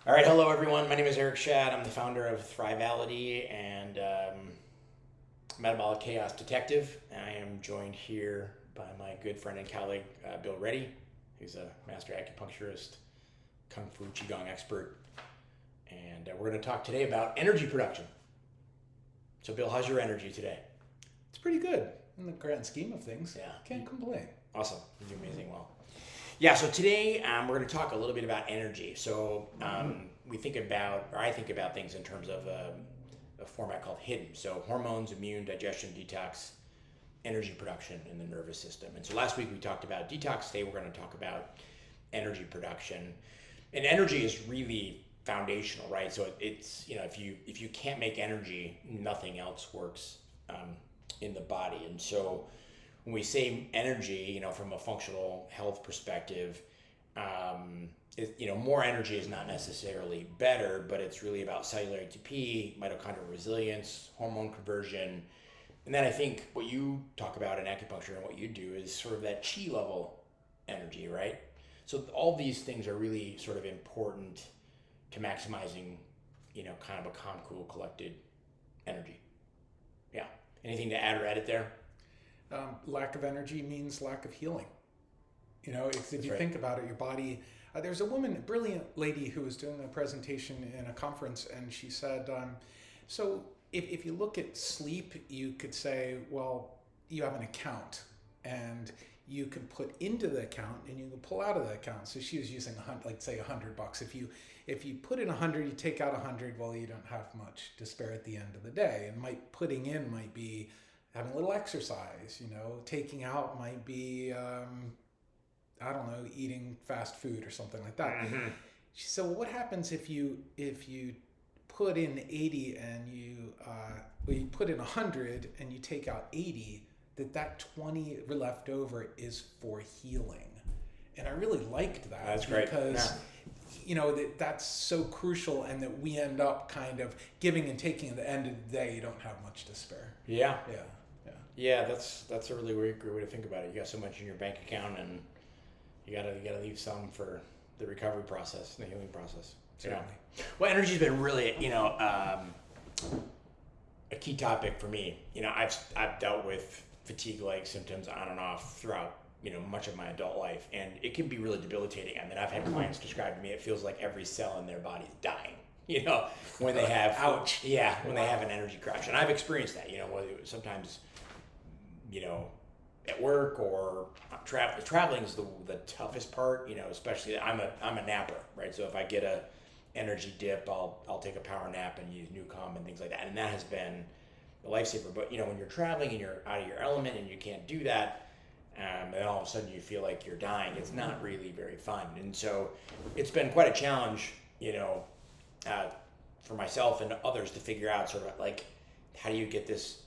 All right, hello everyone. My name is Eric Shad. I'm the founder of Thrivality and Metabolic Chaos Detective. I am joined here by my good friend and colleague, Bill Reddy, who's a master acupuncturist, Kung Fu Qigong expert. And we're going to talk today about energy production. So Bill, how's your energy today? It's pretty good in the grand scheme of things. Yeah. Can't complain. Awesome. You do amazing well. Yeah, so today we're going to talk a little bit about energy. So I think about things in terms of a format called H.I.D.D.E.N. So hormones, immune, digestion, detox, energy production in the nervous system. And so last week we talked about detox. Today we're going to talk about energy production. And energy is really foundational, right? So it's, if you can't make energy, nothing else works in the body. And so when we say energy, from a functional health perspective, more energy is not necessarily better, but it's really about cellular ATP, mitochondrial resilience, hormone conversion. And then I think what you talk about in acupuncture and what you do is sort of that chi level energy, right? So all these things are really sort of important to maximizing, kind of a calm, cool, collected energy. Yeah. Anything to add or edit there? Lack of energy means lack of healing. If you right. think about it, your body. There's a woman, a brilliant lady, who was doing a presentation in a conference, and she said, so if you look at sleep, you could say, well, you have an account, and you can put into the account and you can pull out of the account. So she was using say $100. If you put in 100, you take out 100. Well, you don't have much to spare at the end of the day. And putting in might be having a little exercise. Taking out might be eating fast food or something like that. Mm-hmm. She said, well, what happens if you put in 80 and you put in 100 and you take out 80? That 20 left over is for healing. And I really liked that. That's great. Because that's so crucial, and that we end up kind of giving and taking. At the end of the day, you don't have much to spare. Yeah. Yeah, that's a really great way to think about it. You got so much in your bank account, and you gotta leave some for the recovery process, the healing process. Certainly. Yeah. Well, energy's been really, a key topic for me. I've dealt with fatigue-like symptoms on and off throughout, much of my adult life, and it can be really debilitating. I mean, I've had clients describe to me, it feels like every cell in their body is dying. When they have ouch. Yeah, when they have an energy crash, and I've experienced that. Whether sometimes, at work or traveling is the toughest part. Especially I'm a napper, right? So if I get a energy dip, I'll take a power nap and use Nucom and things like that, and that has been a lifesaver. But when you're traveling and you're out of your element and you can't do that, and then all of a sudden you feel like you're dying, it's not really very fun. And so it's been quite a challenge, for myself and others to figure out sort of like, how do you get this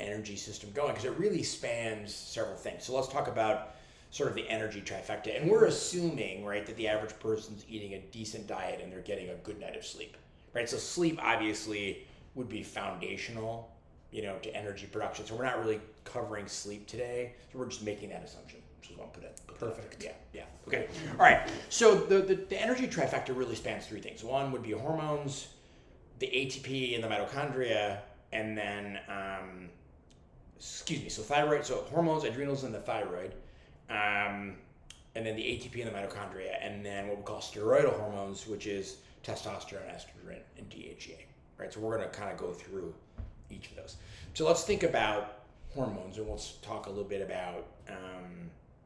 energy system going? Because it really spans several things. So let's talk about sort of the energy trifecta. And we're assuming, right, that the average person's eating a decent diet and they're getting a good night of sleep, right? So sleep obviously would be foundational, to energy production. So we're not really covering sleep today. So we're just making that assumption. Just want to put it. Perfect. Yeah. Okay. All right. So the energy trifecta really spans three things. One would be hormones, the ATP and the mitochondria, and then so thyroid. So hormones, adrenals, and the thyroid, and then the ATP and the mitochondria, and then what we call steroidal hormones, which is testosterone, estrogen, and DHEA. Right. So we're going to kind of go through each of those. So let's think about hormones, and we'll talk a little bit about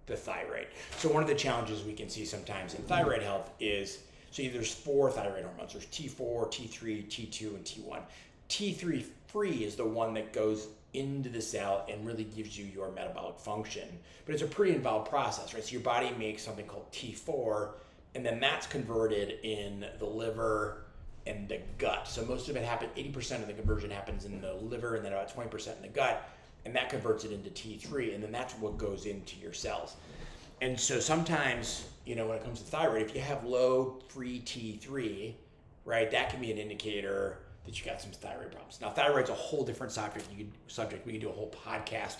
the thyroid. So one of the challenges we can see sometimes in thyroid health is, there's 4 thyroid hormones. There's T4, T3, T2, and T1. T3 free is the one that goes into the cell and really gives you your metabolic function. But it's a pretty involved process, right? So your body makes something called T4, and then that's converted in the liver and the gut. So most of it happens, 80% of the conversion happens in the liver, and then about 20% in the gut, and that converts it into T3, and then that's what goes into your cells. And so sometimes, when it comes to thyroid, if you have low free T3, right, that can be an indicator that you got some thyroid problems. Now, thyroid's a whole different subject. We could do a whole podcast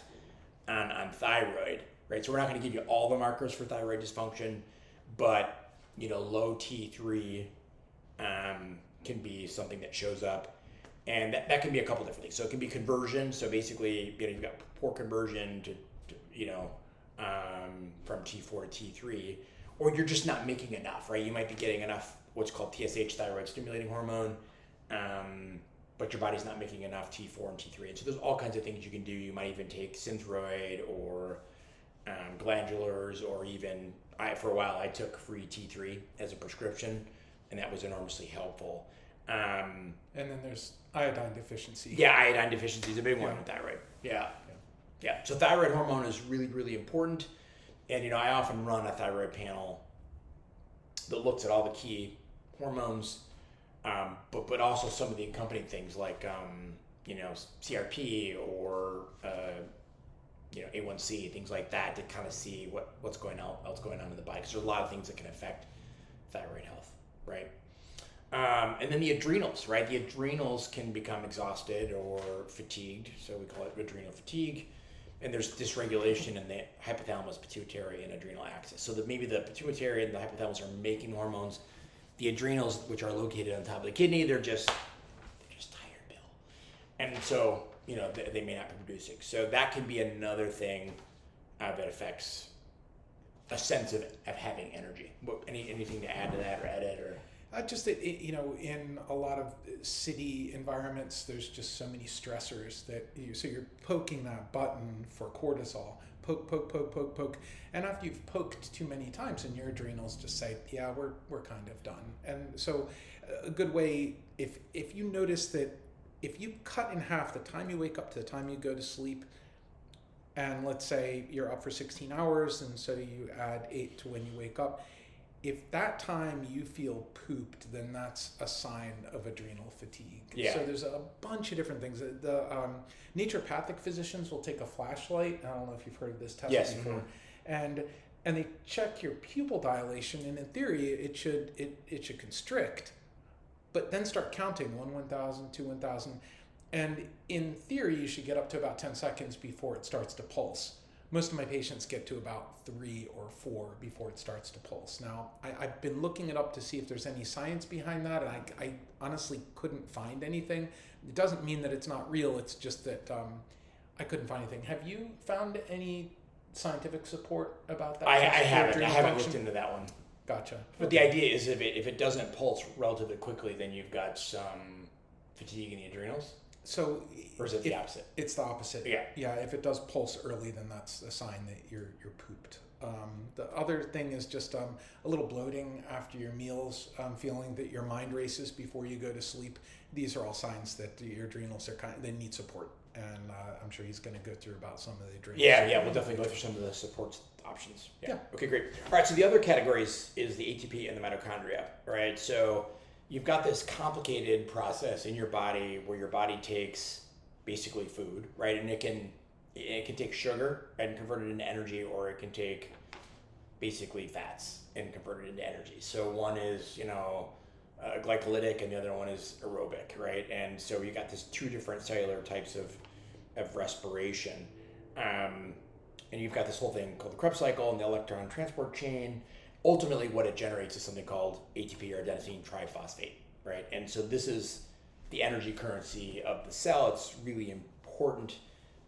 on thyroid, right? So we're not going to give you all the markers for thyroid dysfunction, but low T3 can be something that shows up. And that can be a couple different things. So it can be conversion. So basically, you've got poor conversion to from T4 to T3, or you're just not making enough, right? You might be getting enough what's called TSH, thyroid stimulating hormone, but your body's not making enough T4 and T3. And so there's all kinds of things you can do. You might even take Synthroid or glandulars, or even, for a while, I took free T3 as a prescription, and that was enormously helpful. And then there's iodine deficiency. Yeah, iodine deficiency is a big one with thyroid. Yeah. So thyroid hormone is really, really important. And, I often run a thyroid panel that looks at all the key hormones, but also some of the accompanying things like, CRP or, A1C, things like that, to kind of see what's going on in the body. Because there's a lot of things that can affect thyroid health, right? And then the adrenals, right? The adrenals can become exhausted or fatigued, so we call it adrenal fatigue. And there's dysregulation in the hypothalamus, pituitary, and adrenal axis. So that maybe the pituitary and the hypothalamus are making hormones. The adrenals, which are located on top of the kidney, they're just tired, Bill. And so, they may not be producing. So that can be another thing that affects a sense of having energy. Anything to add to that or edit or? Just that, in a lot of city environments, there's just so many stressors that so you're poking that button for cortisol, poke. And after you've poked too many times, and your adrenals just say, yeah, we're kind of done. And so a good way, if you notice that if you cut in half the time you wake up to the time you go to sleep, and let's say you're up for 16 hours, and so you add 8 to when you wake up, if that time you feel pooped, then that's a sign of adrenal fatigue. Yeah. So there's a bunch of different things. The naturopathic physicians will take a flashlight. I don't know if you've heard of this test before. Mm-hmm. And they check your pupil dilation, and in theory it should constrict, but then start counting 1,000, 2, 1,000. And in theory you should get up to about 10 seconds before it starts to pulse. Most of my patients get to about 3 or 4 before it starts to pulse. Now, I've been looking it up to see if there's any science behind that, and I honestly couldn't find anything. It doesn't mean that it's not real, it's just that I couldn't find anything. Have you found any scientific support about that? I haven't looked into that one. Gotcha. But the idea is if it doesn't pulse relatively quickly, then you've got some fatigue in the adrenals? So, or is it the opposite? It's the opposite. Yeah. If it does pulse early, then that's a sign that you're pooped. The other thing is just a little bloating after your meals, feeling that your mind races before you go to sleep. These are all signs that your adrenals they need support, and I'm sure he's going to go through about some of the adrenals. Yeah, we'll definitely go through some of the support options. Yeah. Okay, great. All right, so the other categories is the ATP and the mitochondria, right? So you've got this complicated process in your body where your body takes basically food, right? And it can take sugar and convert it into energy, or it can take basically fats and convert it into energy. So one is, glycolytic, and the other one is aerobic, right? And so you got this 2 different cellular types of respiration. And you've got this whole thing called the Krebs cycle and the electron transport chain. Ultimately, what it generates is something called ATP, or adenosine triphosphate, right? And so this is the energy currency of the cell. It's really important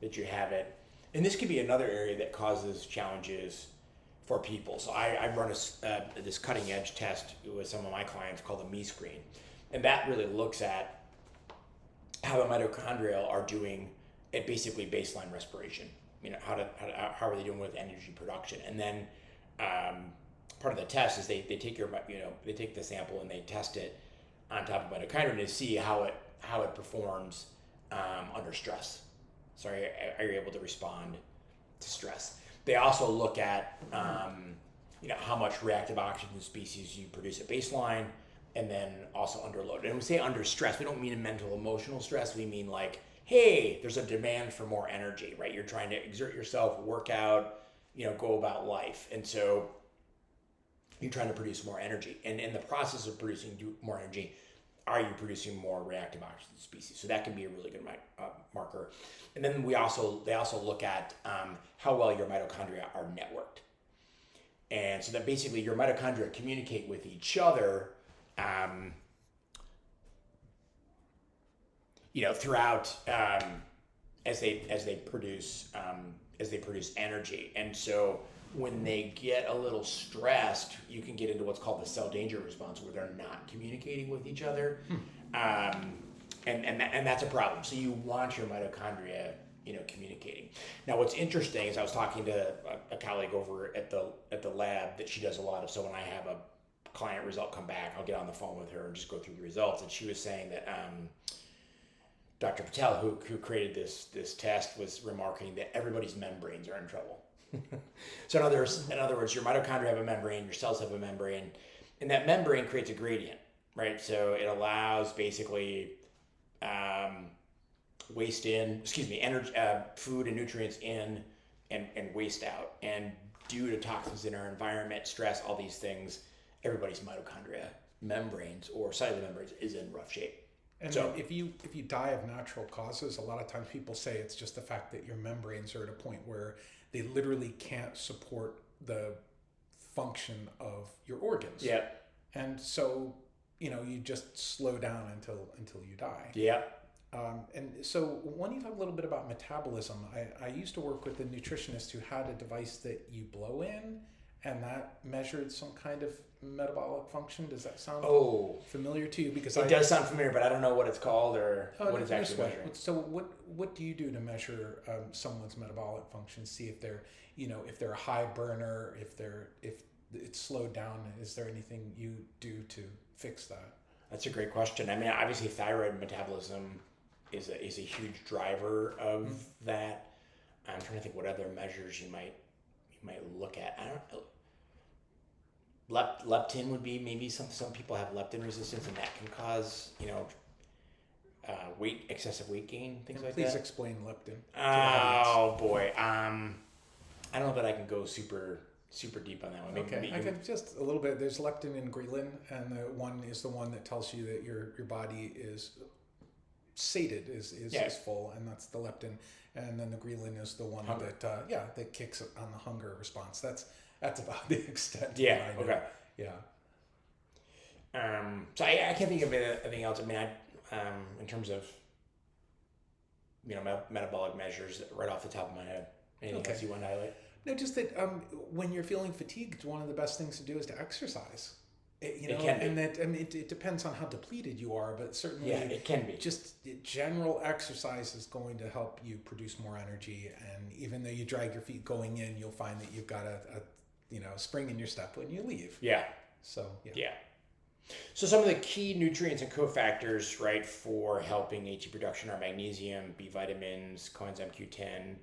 that you have it. And this could be another area that causes challenges for people. So I run this cutting edge test with some of my clients called the MeScreen. And that really looks at how the mitochondria are doing at basically baseline respiration. How are they doing with energy production? And then part of the test is they take they take the sample and they test it on top of mitochondria to see how it performs under stress. So are you able to respond to stress? They also look at how much reactive oxygen species you produce at baseline, and then also under load. And when we say under stress, we don't mean a mental emotional stress. We mean like, hey, there's a demand for more energy, right? You're trying to exert yourself, work out, go about life, and so you're trying to produce more energy. And in the process of producing more energy, are you producing more reactive oxygen species? So that can be a really good marker. And then they also look at how well your mitochondria are networked. And so that basically your mitochondria communicate with each other throughout as they produce energy. And so when they get a little stressed, you can get into what's called the cell danger response, where they're not communicating with each other, and that's a problem. So you want your mitochondria, communicating. Now, what's interesting is I was talking to a colleague over at the lab that she does a lot of. So when I have a client result come back, I'll get on the phone with her and just go through the results. And she was saying that Dr. Patel, who created this test, was remarking that everybody's membranes are in trouble. So in other words, your mitochondria have a membrane, your cells have a membrane, and that membrane creates a gradient, right? So it allows basically energy, food and nutrients in, and waste out. And due to toxins in our environment, stress, all these things, everybody's mitochondria membranes or cellular membranes is in rough shape. And so if you die of natural causes, a lot of times people say it's just the fact that your membranes are at a point where they literally can't support the function of your organs. Yeah. And so, you just slow down until you die. Yeah. And so when you talk a little bit about metabolism, I used to work with a nutritionist who had a device that you blow in, and that measured some kind of metabolic function. Does that sound familiar to you? Because it does sound familiar, but I don't know what it's called or what it's actually measuring. So what do you do to measure someone's metabolic function? See if they're a high burner, if it's slowed down. Is there anything you do to fix that? That's a great question. I mean, obviously, thyroid metabolism is a huge driver of that. I'm trying to think what other measures you might look at. I don't know. Leptin would be maybe some people have leptin resistance, and that can cause excessive weight gain, things like that. Please explain leptin. Oh boy, I don't know that I can go super deep on that one. Maybe I can just a little bit. There's leptin and ghrelin, and the one is the one that tells you that your body is sated, is full, and that's the leptin. And then the ghrelin is the one that kicks on the hunger response. That's about the extent. Yeah. Okay. Yeah. So I can't think of anything else. I mean, in terms of metabolic measures right off the top of my head. Anything else you want to highlight? No, just that when you're feeling fatigued, one of the best things to do is to exercise. It can be. And it depends on how depleted you are, but certainly it can be. Just general exercise is going to help you produce more energy, and even though you drag your feet going in, you'll find that you've got a spring in your step when you leave. Yeah. So yeah. So some of the key nutrients and cofactors, right, for helping ATP production are magnesium, B vitamins, coenzyme Q10,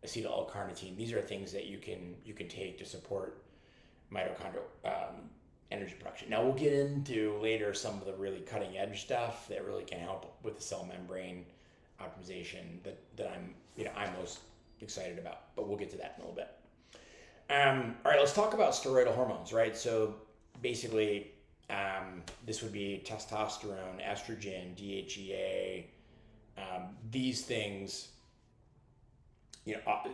acetyl L-carnitine. These are things that you can take to support mitochondrial energy production. Now we'll get into later some of the really cutting edge stuff that really can help with the cell membrane optimization that I'm most excited about. But we'll get to that in a little bit. All right, let's talk about steroidal hormones, right? So basically, this would be testosterone, estrogen, DHEA. These things,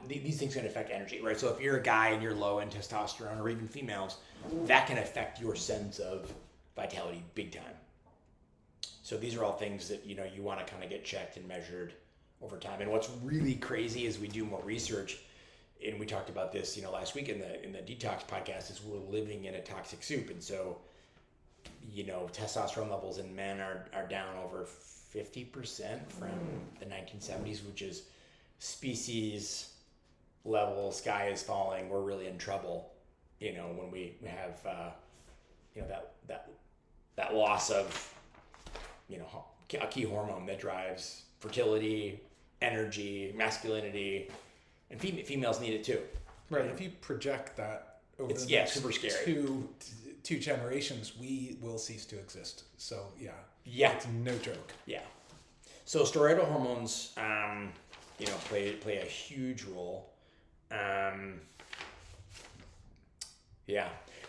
these things can affect energy, right? So if you're a guy and you're low in testosterone, or even females, that can affect your sense of vitality big time. So these are all things that you want to kind of get checked and measured over time. And what's really crazy is we do more research, and we talked about this last week in the detox podcast, is we're living in a toxic soup. And so testosterone levels in men are down over 50% from the 1970s, which is species level, sky is falling, we're really in trouble when we have that loss of a key hormone that drives fertility, energy, masculinity, and females need it too. Right. If you project that over the next super scary. two generations, we will cease to exist. So yeah, it's no joke. Yeah. So steroidal hormones, play a huge role.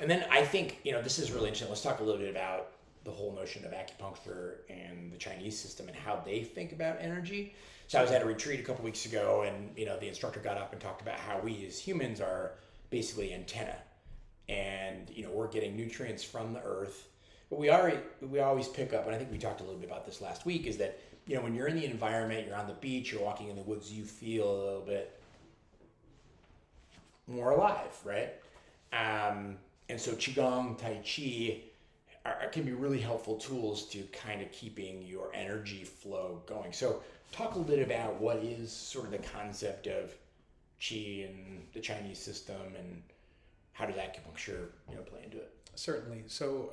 And then I think this is really interesting. Let's talk a little bit about the whole notion of acupuncture and the Chinese system and how they think about energy. So I was at a retreat a couple weeks ago, and the instructor got up and talked about how we as humans are basically antenna, and we're getting nutrients from the earth. But we always pick up, and I think we talked a little bit about this last week, is that, you know, when you're in the environment, you're on the beach, you're walking in the woods, you feel a little bit more alive, right? And so Qigong, Tai Chi can be really helpful tools to kind of keeping your energy flow going. So talk a little bit about what is sort of the concept of Qi and the Chinese system, and how does acupuncture, you know, play into it? Certainly. So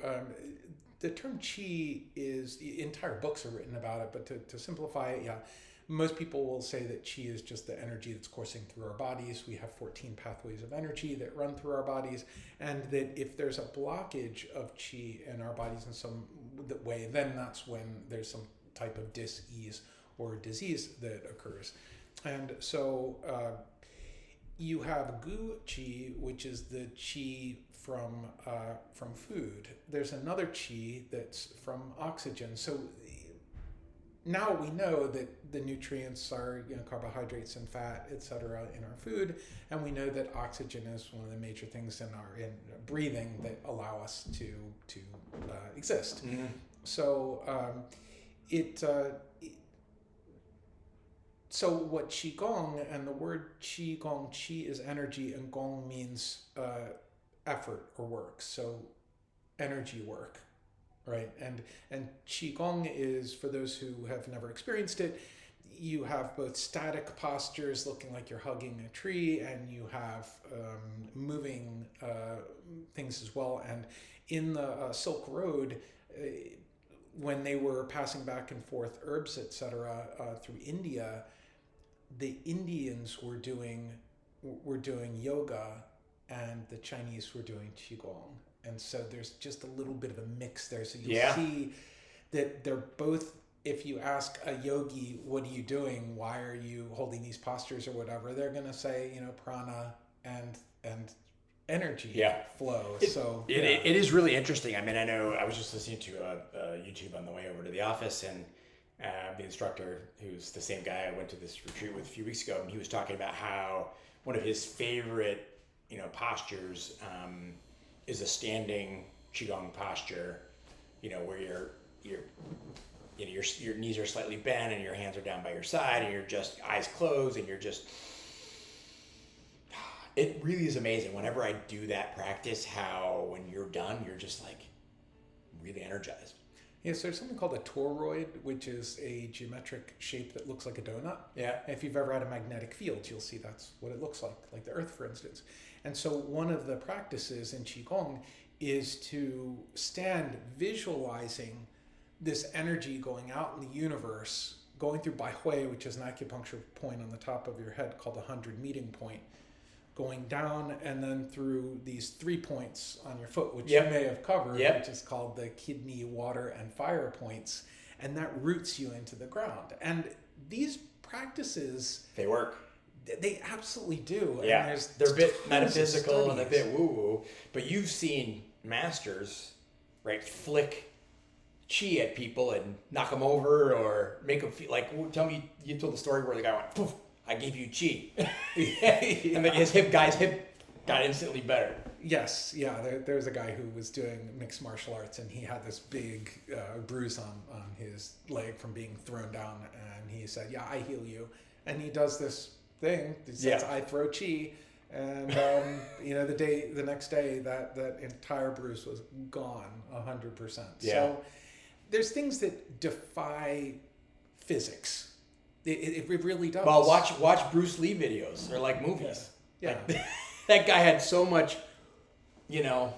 the term Qi is, entire books are written about it, but to simplify it, yeah, most people will say that Qi is just the energy that's coursing through our bodies. We have 14 pathways of energy that run through our bodies, and that if there's a blockage of Qi in our bodies in some way, then that's when there's some type of dis-ease or disease that occurs. And so you have Gu Qi, which is the Qi from food. There's another Qi that's from oxygen. So now we know that the nutrients are, you know, carbohydrates and fat, etc., in our food, and we know that oxygen is one of the major things in breathing that allow us to exist. Mm-hmm. So so what Qigong, and the word Qigong, Qi is energy and Gong means effort or work. So energy work, right? And Qigong is, for those who have never experienced it, you have both static postures looking like you're hugging a tree, and you have moving things as well. And in the Silk Road, when they were passing back and forth herbs, etc., through India, the Indians were doing yoga, and the Chinese were doing Qigong. And so there's just a little bit of a mix there. So you'll see that they're both, if you ask a yogi, what are you doing? Why are you holding these postures or whatever? They're going to say, you know, prana and energy flow. It is really interesting. I mean, I know I was just listening to YouTube on the way over to the office, and the instructor, who's the same guy I went to this retreat with a few weeks ago, and he was talking about how one of his favorite, you know, postures is a standing Qigong posture, you know, where your knees are slightly bent and your hands are down by your side, and you're just eyes closed, and you're just, it really is amazing whenever I do that practice, how when you're done, you're just like really energized. Yeah, so there's something called a toroid, which is a geometric shape that looks like a donut. Yeah. If you've ever had a magnetic field, you'll see that's what it looks like the Earth, for instance. And so one of the practices in Qigong is to stand visualizing this energy going out in the universe, going through Bai Hui, which is an acupuncture point on the top of your head called the 100 meeting point, going down and then through these 3 points on your foot, which you may have covered, which is called the kidney, water, and fire points, and that roots you into the ground. And these practices, they work. They absolutely do. Yeah, and they're a bit metaphysical and a bit woo-woo, but you've seen masters, right, flick Qi at people and knock them over or make them feel like, tell me, you told the story where the guy went, poof, I gave you Qi. And then his hip got instantly better. Yes, yeah. There's a guy who was doing mixed martial arts, and he had this big bruise on his leg from being thrown down, and he said, yeah, I heal you. And he does this thing, he says, I throw Qi, and you know, the next day that entire bruise was gone 100%. Yeah. So there's things that defy physics. It really does. Well, watch Bruce Lee videos. They're like movies. Yeah. Like, that guy had so much, you know,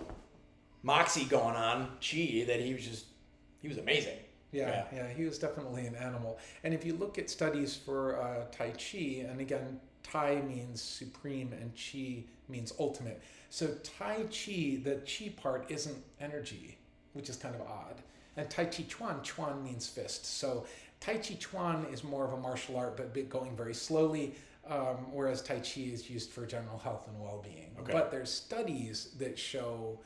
moxie going on, Qi, that he was amazing. Yeah, he was definitely an animal. And if you look at studies for Tai Chi, and again, Tai means supreme and Qi means ultimate. So Tai Chi, the Qi part isn't energy, which is kind of odd. And Tai Chi Chuan means fist. So Tai Chi Chuan is more of a martial art, but going very slowly, whereas Tai Chi is used for general health and well-being. Okay. But there's studies that show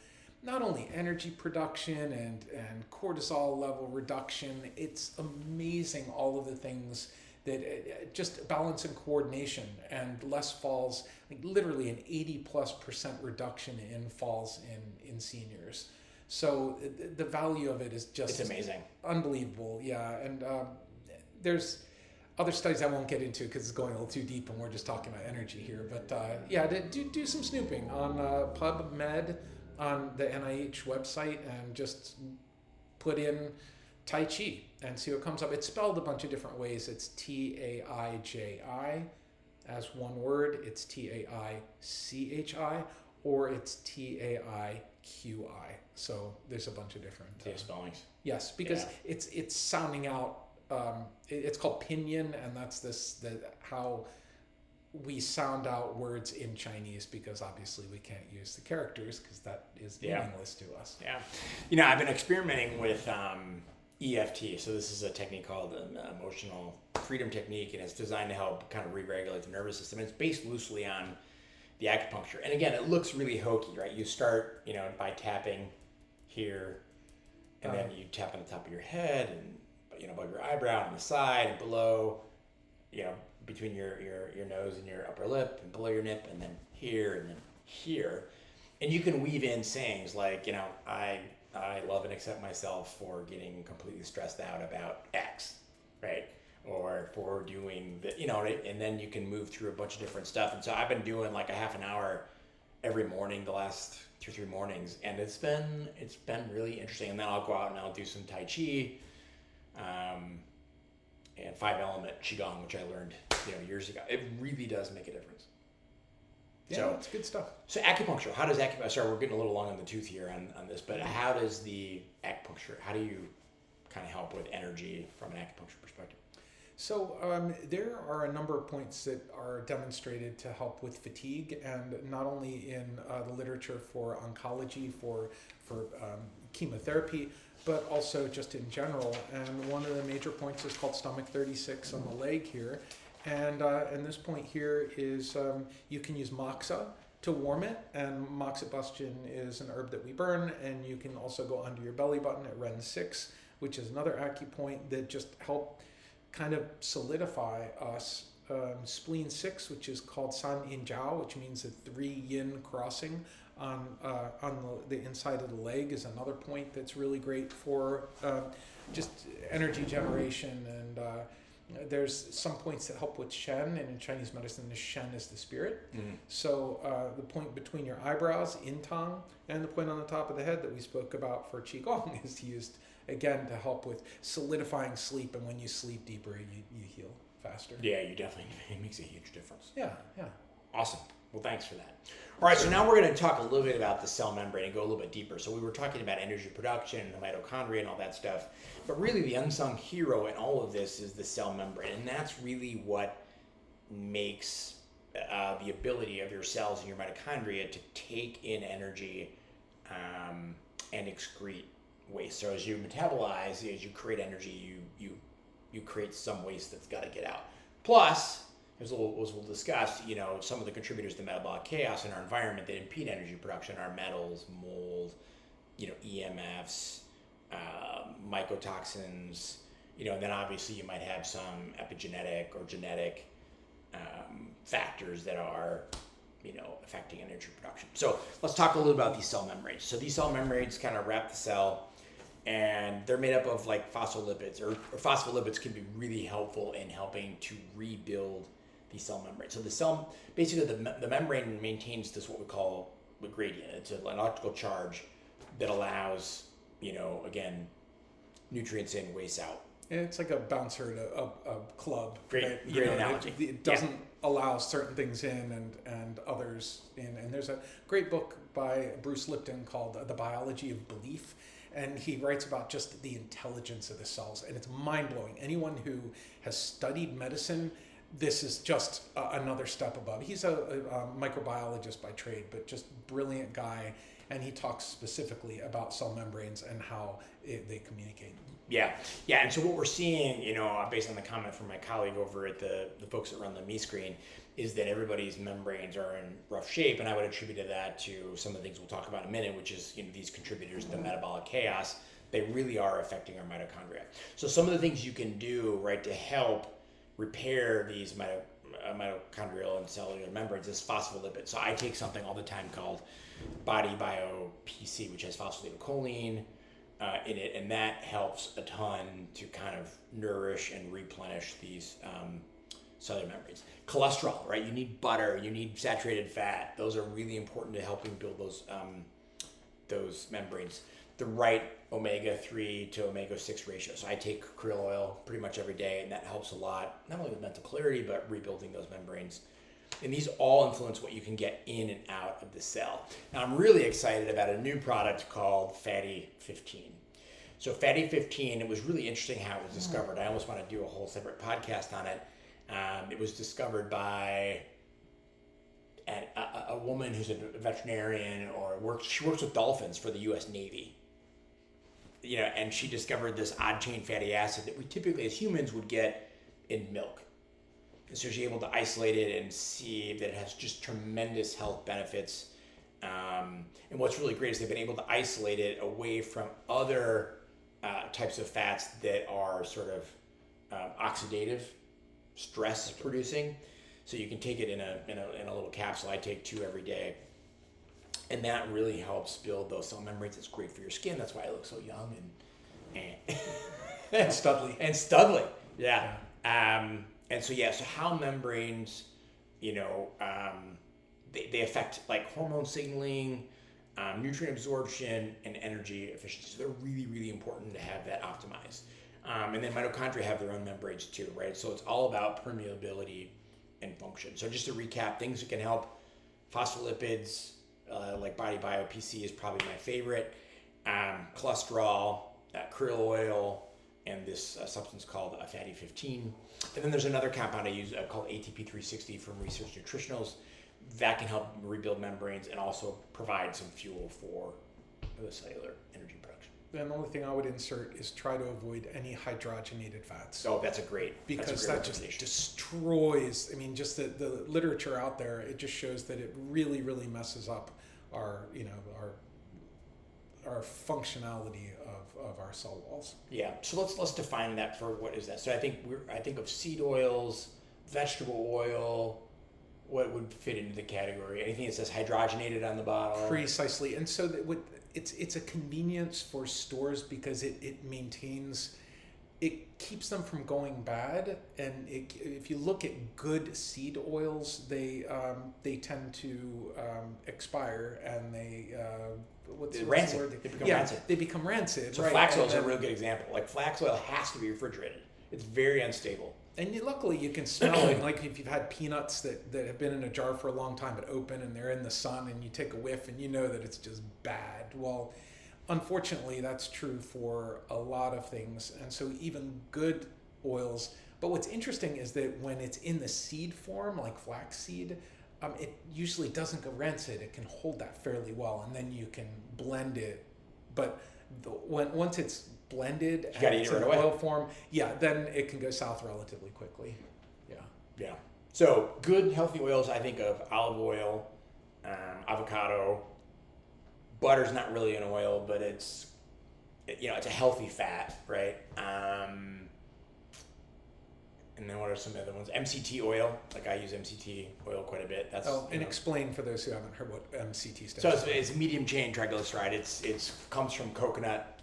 not only energy production and cortisol level reduction, it's amazing all of the things that just balance and coordination and less falls, like literally an 80+% reduction in falls in seniors. So the value of it is just It's amazing. unbelievable. Yeah, and there's other studies I won't get into because it's going a little too deep, and we're just talking about energy here. But do some snooping on PubMed on the NIH website and just put in Tai Chi and see what comes up. It's spelled a bunch of different ways. It's Taiji as one word. It's Taichi, or it's Taiqi. So there's a bunch of different spellings. Yes, because it's sounding out. It's called pinyin, and that's how we sound out words in Chinese, because obviously we can't use the characters because that is meaningless to us. Yeah. I've been experimenting with EFT. So this is a technique called an emotional freedom technique, and it's designed to help kind of re-regulate the nervous system. It's based loosely on the acupuncture. And again, it looks really hokey, right? You start, by tapping here, and then you tap on the top of your head, and above your eyebrow, on the side, and below, between your nose and your upper lip, and below your nip, and then here, and then here. And you can weave in sayings like, I love and accept myself for getting completely stressed out about X, right? Or for doing the, and then you can move through a bunch of different stuff. And so I've been doing like a half an hour every morning the last 2 or 3 mornings, and it's been really interesting. And then I'll go out and I'll do some Tai Chi, and 5-element Qigong, which I learned years ago. It really does make a difference. Yeah, it's good stuff. So acupuncture, how does acupuncture? Sorry, we're getting a little long on the tooth here on this, but how does the acupuncture? How do you kind of help with energy from an acupuncture perspective? So there are a number of points that are demonstrated to help with fatigue, and not only in the literature for oncology, for chemotherapy, but also just in general. And one of the major points is called stomach 36 on the leg here. And this point here is you can use moxa to warm it, and moxibustion is an herb that we burn, and you can also go under your belly button at Ren 6, which is another acupoint that just help kind of solidify us. Spleen 6, which is called San Yin Jiao, which means a 3 yin crossing on the inside of the leg, is another point that's really great for just energy generation. And there's some points that help with Shen, and in Chinese medicine, the Shen is the spirit. Mm-hmm. So the point between your eyebrows, yin tang, and the point on the top of the head that we spoke about for Qigong is used again to help with solidifying sleep. And when you sleep deeper, you heal faster. Yeah, you definitely, it makes a huge difference. Yeah. Awesome. Well, thanks for that. All right, so now we're going to talk a little bit about the cell membrane and go a little bit deeper. So we were talking about energy production, the mitochondria, and all that stuff. But really, the unsung hero in all of this is the cell membrane. And that's really what makes the ability of your cells and your mitochondria to take in energy and excrete waste. So as you metabolize, as you create energy, you create some waste that's got to get out. Plus, as we'll discuss, some of the contributors to metabolic chaos in our environment that impede energy production are metals, mold, EMFs, mycotoxins, and then obviously you might have some epigenetic or genetic factors that are, affecting energy production. So let's talk a little about these cell membranes. So these cell membranes kind of wrap the cell, and they're made up of like phospholipids, or phospholipids can be really helpful in helping to rebuild the cell membrane. So basically the membrane maintains this, what we call the gradient. It's an electrical charge that allows, again, nutrients in, waste out. And it's like a bouncer at a club. Great analogy. It doesn't allow certain things in and others in. And there's a great book by Bruce Lipton called The Biology of Belief. And he writes about just the intelligence of the cells. And it's mind-blowing. Anyone who has studied medicine, this is just another step above. He's a microbiologist by trade, but just brilliant guy. And he talks specifically about cell membranes and how they communicate. Yeah. And so what we're seeing, based on the comment from my colleague over at the folks that run the MeScreen, is that everybody's membranes are in rough shape. And I would attribute that to some of the things we'll talk about in a minute, which is, these contributors to metabolic chaos. They really are affecting our mitochondria. So some of the things you can do, right, to help repair these mitochondrial and cellular membranes is phospholipids. So I take something all the time called Body Bio PC, which has phosphatidylcholine in it, and that helps a ton to kind of nourish and replenish these cellular membranes. Cholesterol, right? You need butter, you need saturated fat. Those are really important to helping build those membranes. The right omega-3 to omega-6 ratio. So I take krill oil pretty much every day, and that helps a lot, not only with mental clarity, but rebuilding those membranes. And these all influence what you can get in and out of the cell. Now, I'm really excited about a new product called Fatty 15. So Fatty 15, it was really interesting how it was discovered. I almost want to do a whole separate podcast on it. It was discovered by a woman who's a veterinarian she works with dolphins for the U.S. Navy. And she discovered this odd chain fatty acid that we typically as humans would get in milk. And so she's able to isolate it and see that it has just tremendous health benefits. And what's really great is they've been able to isolate it away from other types of fats that are sort of oxidative stress producing. So you can take it in a little capsule. I take 2 every day. And that really helps build those cell membranes. It's great for your skin. That's why I look so young and studly. And studly, yeah. So how membranes, they affect like hormone signaling, nutrient absorption, and energy efficiency. So they're really, really important to have that optimized. And then mitochondria have their own membranes too, right? So it's all about permeability and function. So just to recap, things that can help: phospholipids, like Body Bio PC is probably my favorite. Cholesterol, krill oil, and this substance called Fatty 15. And then there's another compound I use called ATP 360 from Research Nutritionals. That can help rebuild membranes and also provide some fuel for the cellular energy production. And the only thing I would insert is try to avoid any hydrogenated fats. Oh, that's a great because that just destroys. I mean, just the literature out there, it just shows that it really, really messes up our functionality of our cell walls. Yeah. So let's define that for what is that. So I think of seed oils, vegetable oil. What would fit into the category? Anything that says hydrogenated on the bottle? Precisely. And so it's a convenience for stores because it keeps them from going bad. And if you look at good seed oils, they tend to expire and they rancid. They become rancid. They become rancid. So right? Flax oil is a real good example. Like flax oil has to be refrigerated. It's very unstable. And luckily you can smell it. Like if you've had peanuts that have been in a jar for a long time but open and they're in the sun and you take a whiff and you know that it's just bad. Well, unfortunately that's true for a lot of things. And so even good oils. But what's interesting is that when it's in the seed form, like flaxseed, it usually doesn't go rancid. It can hold that fairly well, and then you can blend it. But once it's blended and it's in oil form, then it can go south relatively quickly. Yeah. So good healthy oils, I think of olive oil, avocado. Butter's not really an oil, but it's a healthy fat, right? And then what are some other ones? MCT oil, like I use MCT oil quite a bit. Explain for those who haven't heard what MCT stands for. So it's medium chain triglyceride. It comes from coconut,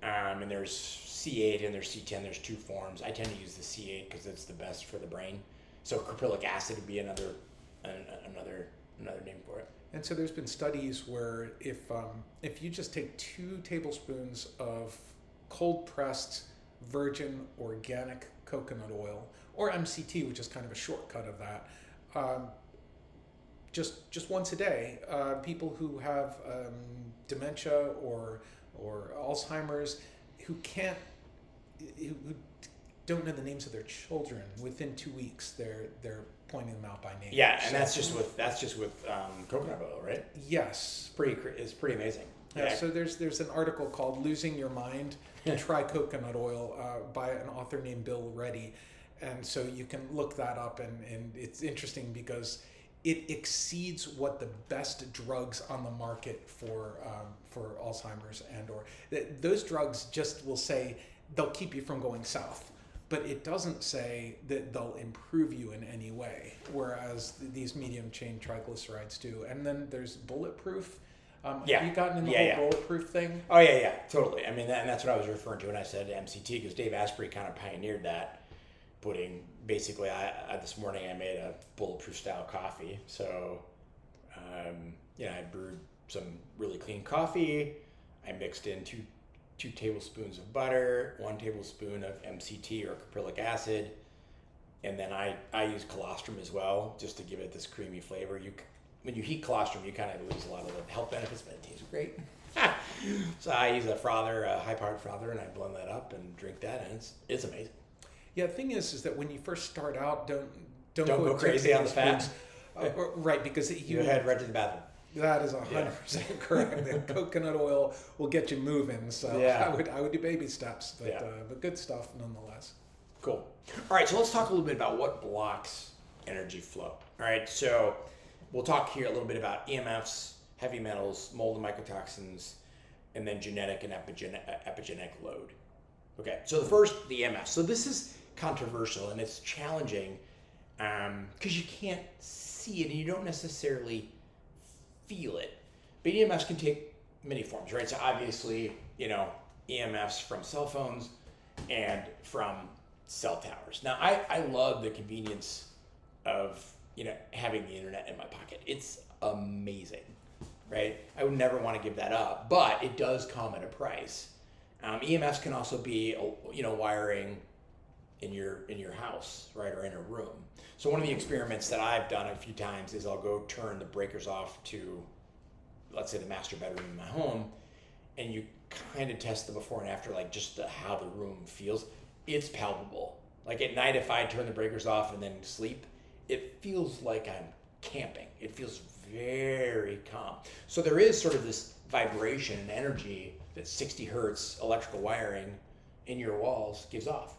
and there's C8 and there's C10. There's 2 forms. I tend to use the C8 because it's the best for the brain. So caprylic acid would be another name for it. And so there's been studies where if you just take 2 tablespoons of cold pressed virgin organic coconut oil, or MCT, which is kind of a shortcut of that, just once a day, people who have dementia or Alzheimer's who don't know the names of their children, within 2 weeks they're pointing them out by name. Yeah, and that's just with coconut oil, right? Yes. It's pretty amazing. Yeah. So there's an article called "Losing Your Mind and Try Coconut Oil" by an author named Bill Reddy, and so you can look that up, and it's interesting because it exceeds what the best drugs on the market for Alzheimer's those drugs just will say they'll keep you from going south. but it doesn't say that they'll improve you in any way, whereas these medium chain triglycerides do. And then there's bulletproof. Have you gotten in the whole bulletproof thing? Oh, yeah, totally. I mean, and that's what I was referring to when I said MCT, because Dave Asprey kind of pioneered that, putting, basically, this morning I made a bulletproof style coffee. So, I brewed some really clean coffee. I mixed in two tablespoons of butter, 1 tablespoon of MCT or caprylic acid, and then I use colostrum as well, just to give it this creamy flavor. When you heat colostrum, you kind of lose a lot of the health benefits, but it tastes great. So I use a high-powered frother, and I blend that up and drink that, and it's amazing. Yeah, the thing is that when you first start out, don't go crazy on the fat. Right, because you head right to the bathroom. That is 100% correct. The coconut oil will get you moving. So I would do baby steps, but good stuff nonetheless. Cool. All right, so let's talk a little bit about what blocks energy flow. All right, so we'll talk here a little bit about EMFs, heavy metals, mold and mycotoxins, and then genetic and epigenetic load. Okay, so the EMFs. So this is controversial and it's challenging because you can't see it and you don't necessarily feel it. But EMFs can take many forms, right? So obviously, EMFs from cell phones and from cell towers. Now, I love the convenience of, having the internet in my pocket. It's amazing, right? I would never want to give that up, but it does come at a price. EMFs can also be, wiring in your house, right, or in a room. So one of the experiments that I've done a few times is I'll go turn the breakers off to, let's say, the master bedroom in my home, and you kind of test the before and after, like just how the room feels. It's palpable. Like at night, if I turn the breakers off and then sleep, it feels like I'm camping. It feels very calm. So there is sort of this vibration and energy that 60 hertz electrical wiring in your walls gives off.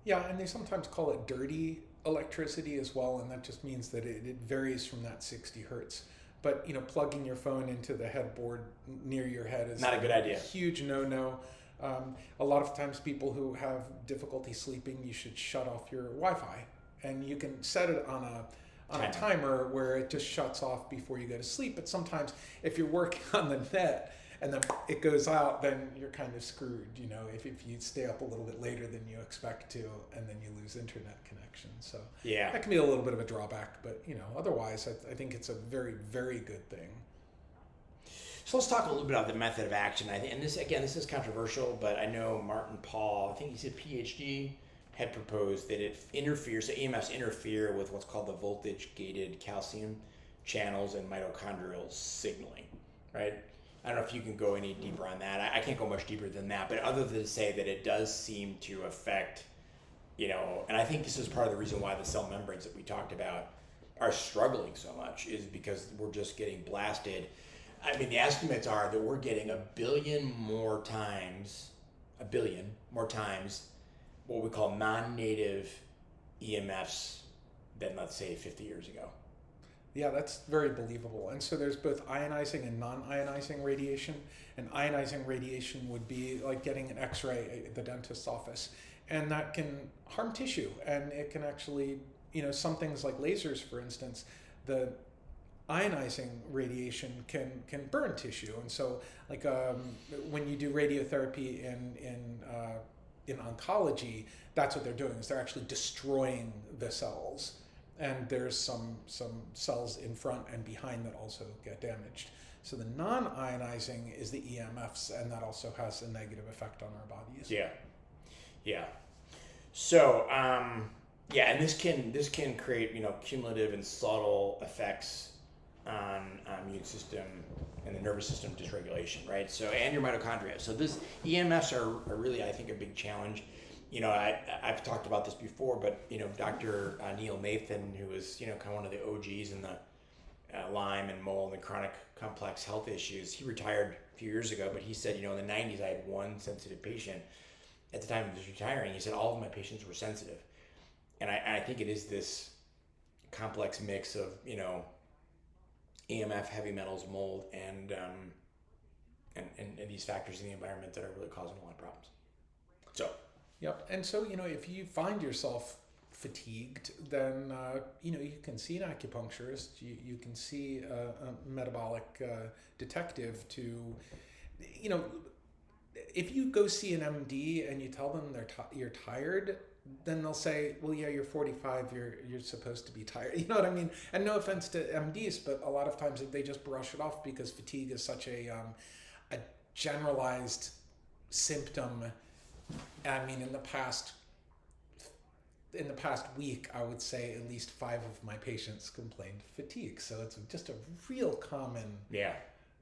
Yeah, and they sometimes call it dirty electricity as well, and that just means that it varies from that 60 hertz. But plugging your phone into the headboard near your head is not a good idea. Huge no-no. A lot of times people who have difficulty sleeping, you should shut off your Wi-Fi, and you can set it on a timer where it just shuts off before you go to sleep. But sometimes if you're working on the net and then it goes out, then you're kind of screwed, if you stay up a little bit later than you expect to, and then you lose internet connection. So that can be a little bit of a drawback, but otherwise I think it's a very, very good thing. So let's talk a little bit about the method of action. And this is controversial, but I know Martin Paul, I think he's a PhD, had proposed that it interferes, so EMFs interfere with what's called the voltage-gated calcium channels and mitochondrial signaling, right? I don't know if you can go any deeper on that. I can't go much deeper than that, but other than to say that it does seem to affect, and I think this is part of the reason why the cell membranes that we talked about are struggling so much, is because we're just getting blasted. I mean, the estimates are that we're getting a billion more times what we call non-native EMFs than, let's say, 50 years ago. Yeah, that's very believable. And so there's both ionizing and non-ionizing radiation. And ionizing radiation would be like getting an X-ray at the dentist's office. And that can harm tissue. And it can actually, some things like lasers, for instance, the ionizing radiation can burn tissue. And so like when you do radiotherapy in oncology, that's what they're doing, is they're actually destroying the cells. And there's some cells in front and behind that also get damaged. So the non-ionizing is the EMFs, and that also has a negative effect on our bodies. Yeah. So and this can create cumulative and subtle effects on immune system and the nervous system dysregulation, right? So and your mitochondria. So this EMFs are really, I think, a big challenge. I've talked about this before, but Dr. Neil Nathan, who was kind of one of the OGs in the Lyme and mold and chronic complex health issues, he retired a few years ago. But he said, in the 90s, I had one sensitive patient. At the time he was retiring, he said all of my patients were sensitive, and I think it is this complex mix of EMF, heavy metals, mold, and these factors in the environment that are really causing a lot of problems. So. Yep. And so, if you find yourself fatigued, then, you can see an acupuncturist, you can see a metabolic detective to, if you go see an MD and you tell them you're tired, then they'll say, well, yeah, you're 45, you're supposed to be tired. You know what I mean? And no offense to MDs, but a lot of times they just brush it off because fatigue is such a generalized symptom. I mean, in the past week, I would say at least 5 of my patients complained fatigue. So it's just a real common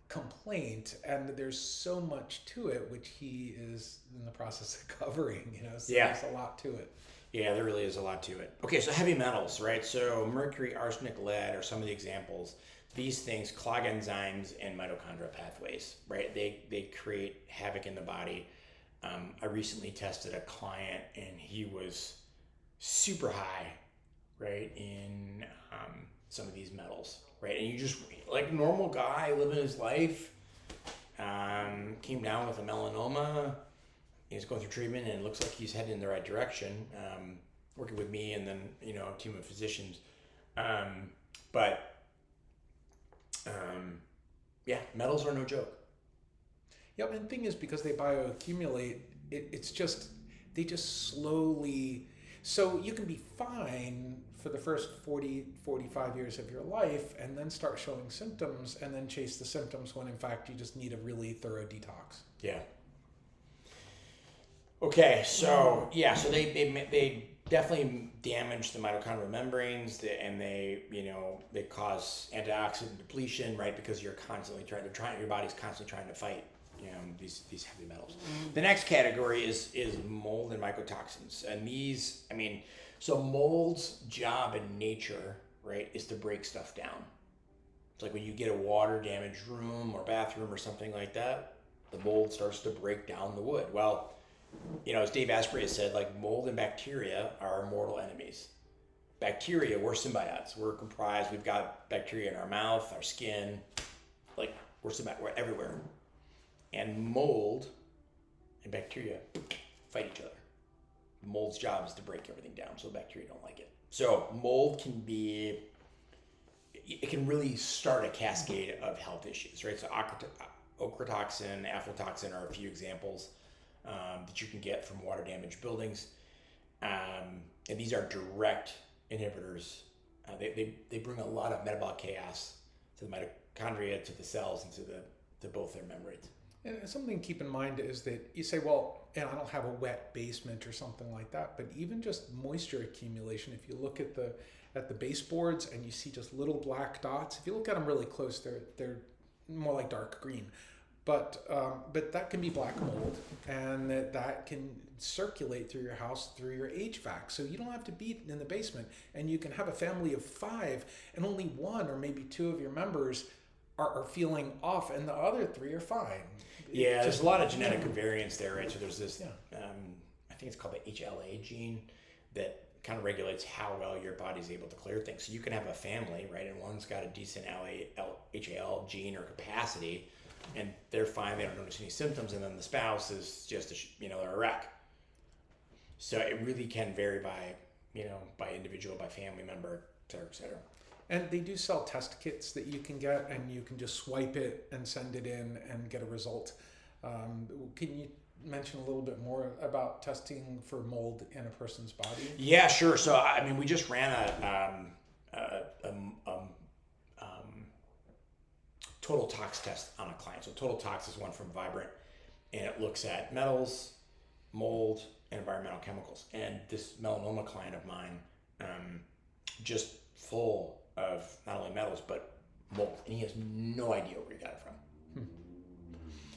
complaint, and there's so much to it, which he is in the process of covering, so there's a lot to it. Yeah, there really is a lot to it. Okay, so heavy metals, right? So mercury, arsenic, lead are some of the examples. These things clog enzymes and mitochondrial pathways, right? They create havoc in the body. I recently tested a client and he was super high, right, in some of these metals, right? And you just, like a normal guy living his life, came down with a melanoma. He's going through treatment and it looks like he's heading in the right direction, working with me and then, a team of physicians. Metals are no joke. Yep, and the thing is, because they bioaccumulate, they just slowly, so you can be fine for the first 40, 45 years of your life and then start showing symptoms and then chase the symptoms when in fact you just need a really thorough detox. Yeah. Okay, so they definitely damage the mitochondrial membranes, and they cause antioxidant depletion, right? Because you're constantly your body's constantly trying to fight these heavy metals. The next category is mold and mycotoxins, and these, so mold's job in nature, right, is to break stuff down. It's like when you get a water damaged room or bathroom or something like that, the mold starts to break down the wood. Well, as Dave Asprey has said, like mold and bacteria are our mortal enemies. Bacteria, we're symbiotes. We've got bacteria in our mouth, our skin, like we're everywhere. And mold and bacteria fight each other. Mold's job is to break everything down, so bacteria don't like it. So mold it can really start a cascade of health issues, right? So ochratoxin, aflatoxin are a few examples that you can get from water damaged buildings. And these are direct inhibitors. They bring a lot of metabolic chaos to the mitochondria, to the cells, and to both their membranes. And something to keep in mind is that you say, well, I don't have a wet basement or something like that, but even just moisture accumulation, if you look at the baseboards and you see just little black dots, if you look at them really close, they're more like dark green. But that can be black mold, and that can circulate through your house through your HVAC. So you don't have to be in the basement, and you can have a family of 5, and only 1 or maybe 2 of your members are feeling off, and the other 3 are fine. Yeah, there's a lot of genetic variance there, right? So there's this, I think it's called the HLA gene that kind of regulates how well your body's able to clear things. So you can have a family, right, and one's got a decent HAL gene or capacity, and they're fine, they don't notice any symptoms, and then the spouse is just they're a wreck. So it really can vary by individual, by family member, et cetera, et cetera. And they do sell test kits that you can get, and you can just swipe it and send it in and get a result. Can you mention a little bit more about testing for mold in a person's body? Yeah, sure. So we just ran a total tox test on a client. So total tox is one from Vibrant, and it looks at metals, mold, and environmental chemicals. And this melanoma client of mine, just full of not only metals but mold, and he has no idea where he got it from.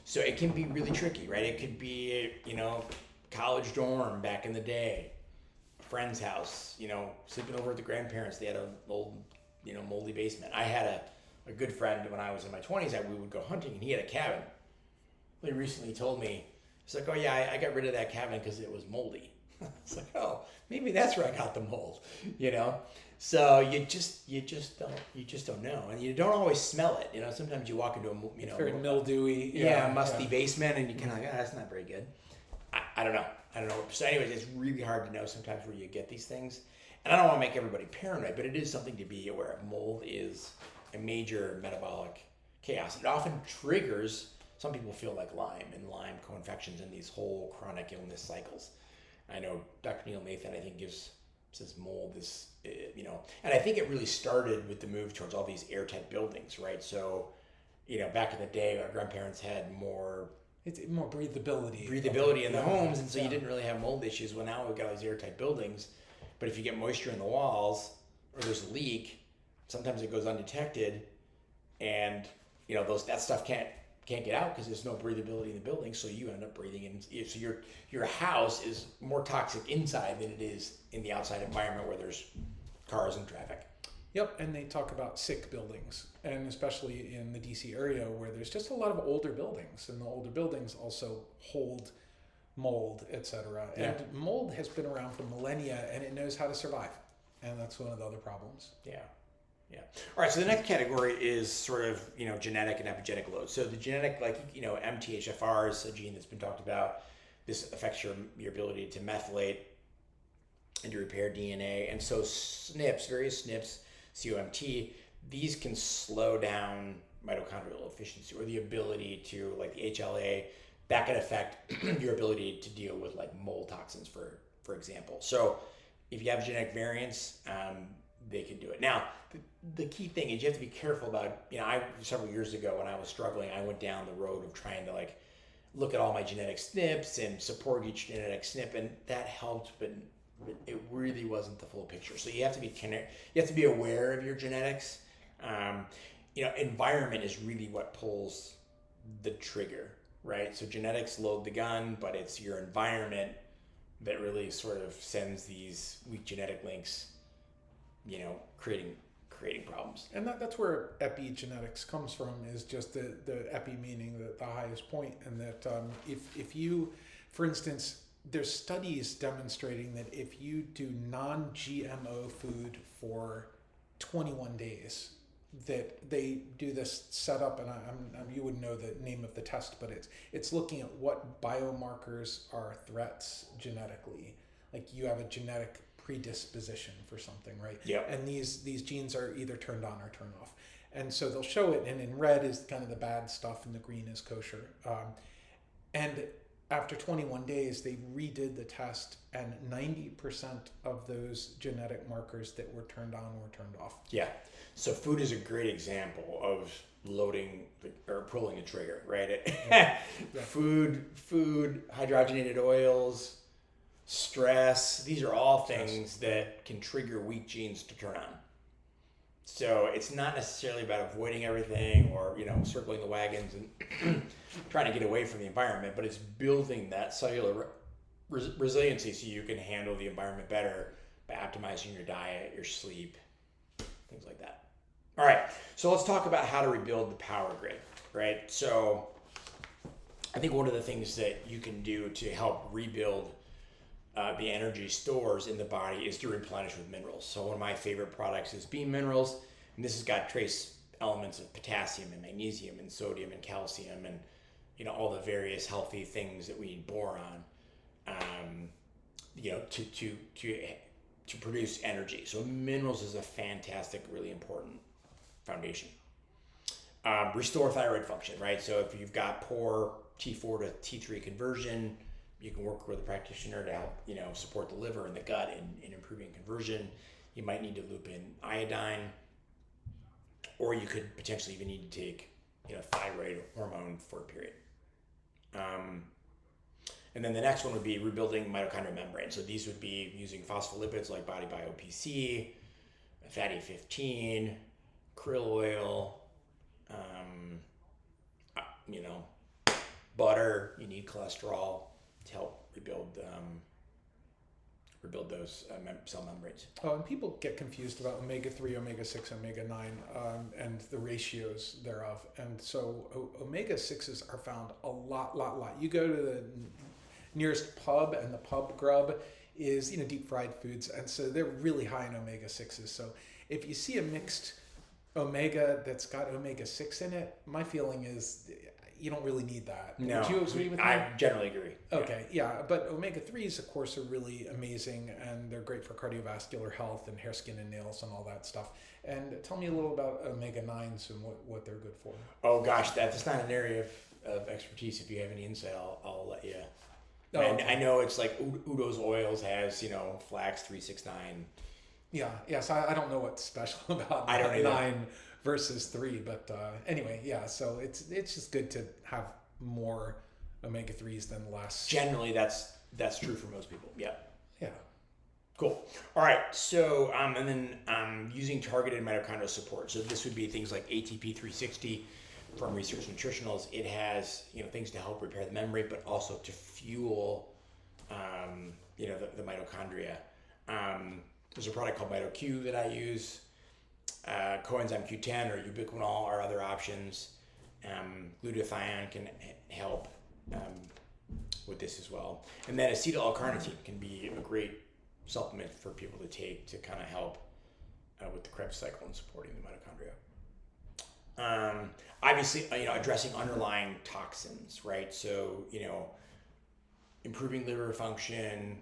So it can be really tricky, right? It could be college dorm back in the day, a friend's house, sleeping over at the grandparents. They had an old moldy basement. I had a good friend when I was in my 20s. We would go hunting, and he had a cabin. He recently told me, he's like, oh yeah, I got rid of that cabin because it was moldy. It's like, oh, maybe that's where I got the mold, So you just don't know, and you don't always smell it. Sometimes you walk into very mildewy, musty basement, and you kind of like, that's not very good. I don't know. I don't know. So anyways, it's really hard to know sometimes where you get these things. And I don't want to make everybody paranoid, but it is something to be aware of. Mold is a major metabolic chaos. It often triggers, some people feel like Lyme and Lyme co-infections and these whole chronic illness cycles. I know Dr. Neil Nathan, I think, says mold is, and I think it really started with the move towards all these airtight buildings, right? So, back in the day, our grandparents had more breathability in the homes, and so you didn't really have mold issues. Well, now we've got these airtight buildings, but if you get moisture in the walls or there's a leak, sometimes it goes undetected, and that stuff can't get out because there's no breathability in the building, so you end up breathing in. So your house is more toxic inside than it is in the outside environment where there's cars and traffic. Yep, and they talk about sick buildings, and especially in the DC area where there's just a lot of older buildings, and the older buildings also hold mold, etc. Yeah. And mold has been around for millennia, and it knows how to survive, and that's one of the other problems. Yeah. All right, so the next category is sort of, genetic and epigenetic load. So the genetic, MTHFR is a gene that's been talked about. This affects your ability to methylate and to repair DNA. And so SNPs, various SNPs, COMT, these can slow down mitochondrial efficiency or the ability to, like the HLA, that can affect your ability to deal with like mold toxins, for example. So if you have genetic variants, they can do it. Now, the key thing is you have to be careful about, several years ago when I was struggling, I went down the road of trying to look at all my genetic SNPs and support each genetic SNP, and that helped, but it really wasn't the full picture. So you have to be aware of your genetics. Environment is really what pulls the trigger, right? So genetics load the gun, but it's your environment that really sort of sends these weak genetic links, creating problems. And that's where epigenetics comes from, is just the epi meaning the highest point, and that if you, for instance, there's studies demonstrating that if you do non-GMO food for 21 days, that they do this setup, and you wouldn't know the name of the test, but it's looking at what biomarkers are threats genetically. Like you have a genetic predisposition for something, right? Yeah. And these genes are either turned on or turned off. And so they'll show it, and in red is kind of the bad stuff, and the green is kosher. And after 21 days, they redid the test, and 90% of those genetic markers that were turned on were turned off. Yeah. So food is a great example of loading or pulling the trigger, right? Yeah. Food, hydrogenated oils, stress, these are all things that can trigger weak genes to turn on. So it's not necessarily about avoiding everything or, circling the wagons and trying to get away from the environment, but it's building that cellular resiliency so you can handle the environment better by optimizing your diet, your sleep, things like that. All right, so let's talk about how to rebuild the power grid, right? So I think one of the things that you can do to help rebuild the energy stores in the body is to replenish with minerals. So one of my favorite products is Beam Minerals, and this has got trace elements of potassium and magnesium and sodium and calcium and all the various healthy things that we need boron, to produce energy. So minerals is a fantastic, really important foundation. Restore thyroid function, right? So if you've got poor T4 to T3 conversion, you can work with a practitioner to help, support the liver and the gut in improving conversion. You might need to loop in iodine, or you could potentially even need to take, thyroid hormone for a period. And then the next one would be rebuilding mitochondrial membrane. So these would be using phospholipids like body BioPC, fatty 15, krill oil, butter. You need cholesterol to help rebuild those cell membranes. Oh, and people get confused about omega-3, omega-6, omega-9, and the ratios thereof. And so omega-6s are found a lot. You go to the nearest pub, and the pub grub is, deep fried foods. And so they're really high in omega-6s. So if you see a mixed omega that's got omega-6 in it, my feeling is you don't really need that. No, Would you agree with me? I generally agree. Okay, yeah, but omega-3s, of course, are really amazing, and they're great for cardiovascular health and hair, skin, and nails and all that stuff. And tell me a little about omega-9s and what they're good for. Oh gosh, that's not an area of expertise. If you have any insight, I'll let you. Oh, and okay. I know it's like Udo's Oils has, flax 369. Yeah, so I don't know what's special about I don't either. 9 versus 3, but anyway, yeah, so it's just good to have more omega-3s than less. Generally, that's true for most people. Yeah. Yeah. Cool. All right. So, and then using targeted mitochondrial support. So this would be things like ATP 360 from Research Nutritionals. It has, things to help repair the membrane, but also to fuel, the mitochondria. There's a product called MitoQ that I use. Coenzyme Q10 or ubiquinol are other options. Glutathione can help with this as well. And then acetyl L-carnitine can be a great supplement for people to take to kind of help with the Krebs cycle and supporting the mitochondria. Obviously, addressing underlying toxins, right? So, improving liver function,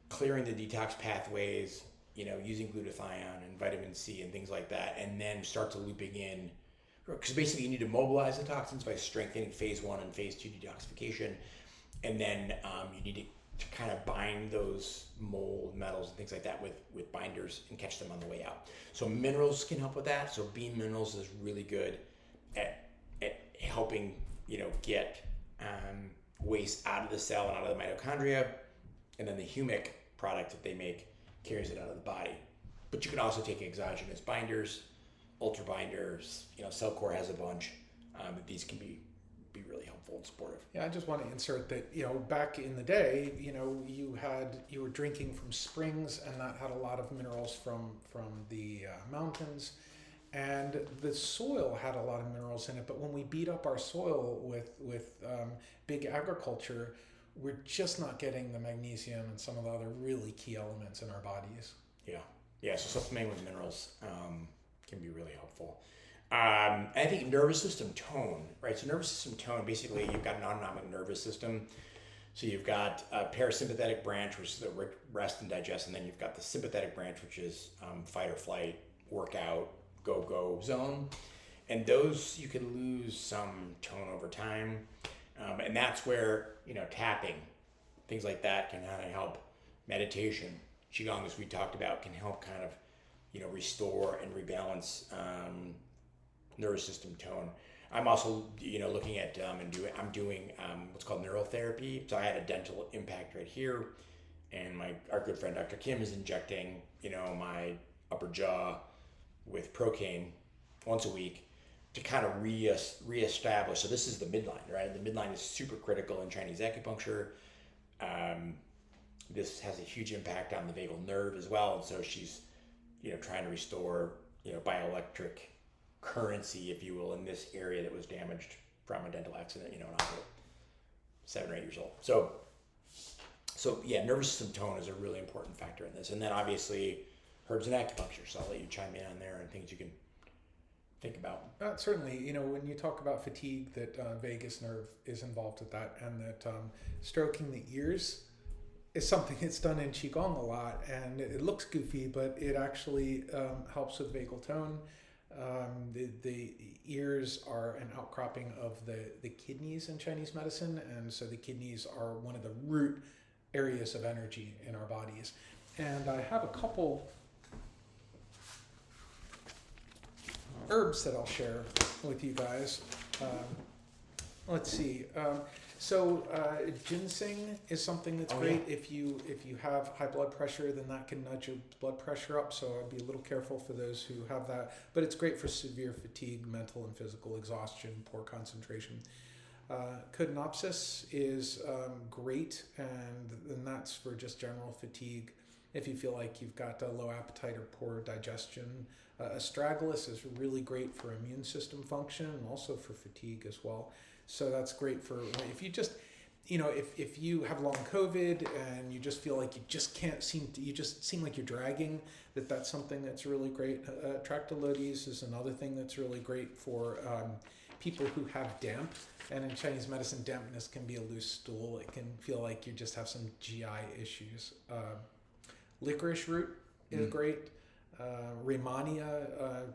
clearing the detox pathways, using glutathione and vitamin C and things like that, and then start to looping in, because basically you need to mobilize the toxins by strengthening phase 1 and phase 2 detoxification, and then you need to kind of bind those mold metals and things like that with binders and catch them on the way out. So minerals can help with that. So Bean Minerals is really good at helping get waste out of the cell and out of the mitochondria, and then the humic product that they make carries it out of the body. But you can also take exogenous binders, ultra binders. Cellcore has a bunch. But these can be really helpful and supportive. Yeah, I just want to insert that, back in the day, you were drinking from springs, and that had a lot of minerals from the mountains, and the soil had a lot of minerals in it. But when we beat up our soil with big agriculture, we're just not getting the magnesium and some of the other really key elements in our bodies. Yeah. So supplementing with minerals can be really helpful. I think nervous system tone, right? So nervous system tone, basically you've got an autonomic nervous system. So you've got a parasympathetic branch, which is the rest and digest, and then you've got the sympathetic branch, which is fight or flight, workout, go zone. And those, you can lose some tone over time. And that's where, tapping, things like that can kind of help. Meditation, Qigong, as we talked about, can help kind of, restore and rebalance nervous system tone. I'm also, looking at I'm doing what's called neural therapy. So I had a dental impact right here, and our good friend Dr. Kim is injecting, my upper jaw with Procaine once a week to kind of reestablish. So this is the midline, right? The midline is super critical in Chinese acupuncture. This has a huge impact on the vagal nerve as well. And so she's, trying to restore, bioelectric currency, if you will, in this area that was damaged from a dental accident, when I was 7 or 8 years old. So yeah, nervous system tone is a really important factor in this. And then obviously herbs and acupuncture. So I'll let you chime in on there and things you can think about. Certainly, when you talk about fatigue, that vagus nerve is involved with that, and that stroking the ears is something that's done in Qigong a lot, and it looks goofy, but it actually helps with vagal tone. The ears are an outcropping of the kidneys in Chinese medicine, and so the kidneys are one of the root areas of energy in our bodies. And I have a couple herbs that I'll share with you guys. Let's see. So ginseng is something that's great. Yeah. If you have high blood pressure, then that can nudge your blood pressure up. So I'd be a little careful for those who have that. But it's great for severe fatigue, mental and physical exhaustion, poor concentration. Codonopsis is great, and that's for just general fatigue. If you feel like you've got a low appetite or poor digestion. Astragalus is really great for immune system function and also for fatigue as well. So that's great for if you just, if you have long COVID and you just feel like you just seem like you're dragging, that's something that's really great. Tractylodes is another thing that's really great for people who have damp, and in Chinese medicine, dampness can be a loose stool. It can feel like you just have some GI issues. Licorice root is great. Rehmannia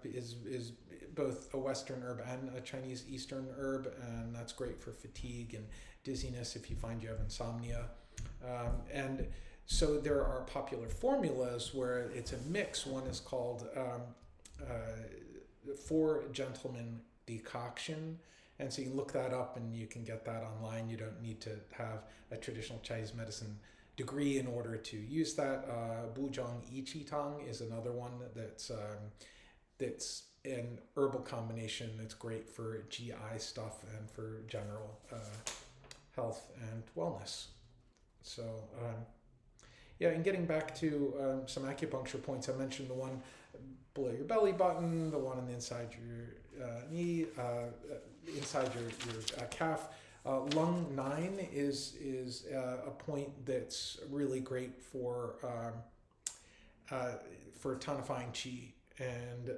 is both a Western herb and a Chinese Eastern herb, and that's great for fatigue and dizziness if you find you have insomnia. And so there are popular formulas where it's a mix. One is called 4 Gentlemen Decoction. And so you can look that up and you can get that online. You don't need to have a traditional Chinese medicine degree in order to use that. Buzhong Yiqi is another one that's an herbal combination that's great for GI stuff and for general health and wellness. So and getting back to some acupuncture points, I mentioned the one below your belly button, the one on the inside your knee, inside your calf. Lung 9 is a point that's really great for tonifying qi, and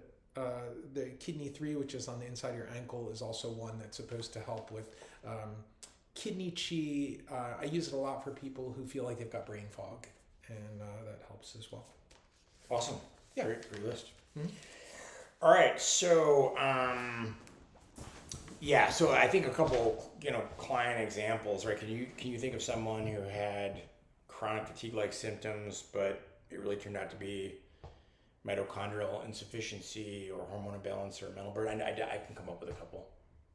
the kidney 3, which is on the inside of your ankle, is also one that's supposed to help with kidney qi. I use it a lot for people who feel like they've got brain fog, and that helps as well. Awesome. Yeah. Great list. Mm-hmm. All right, so so I think a couple, client examples, right? Can you think of someone who had chronic fatigue-like symptoms, but it really turned out to be mitochondrial insufficiency or hormone imbalance or mental burden? I can come up with a couple.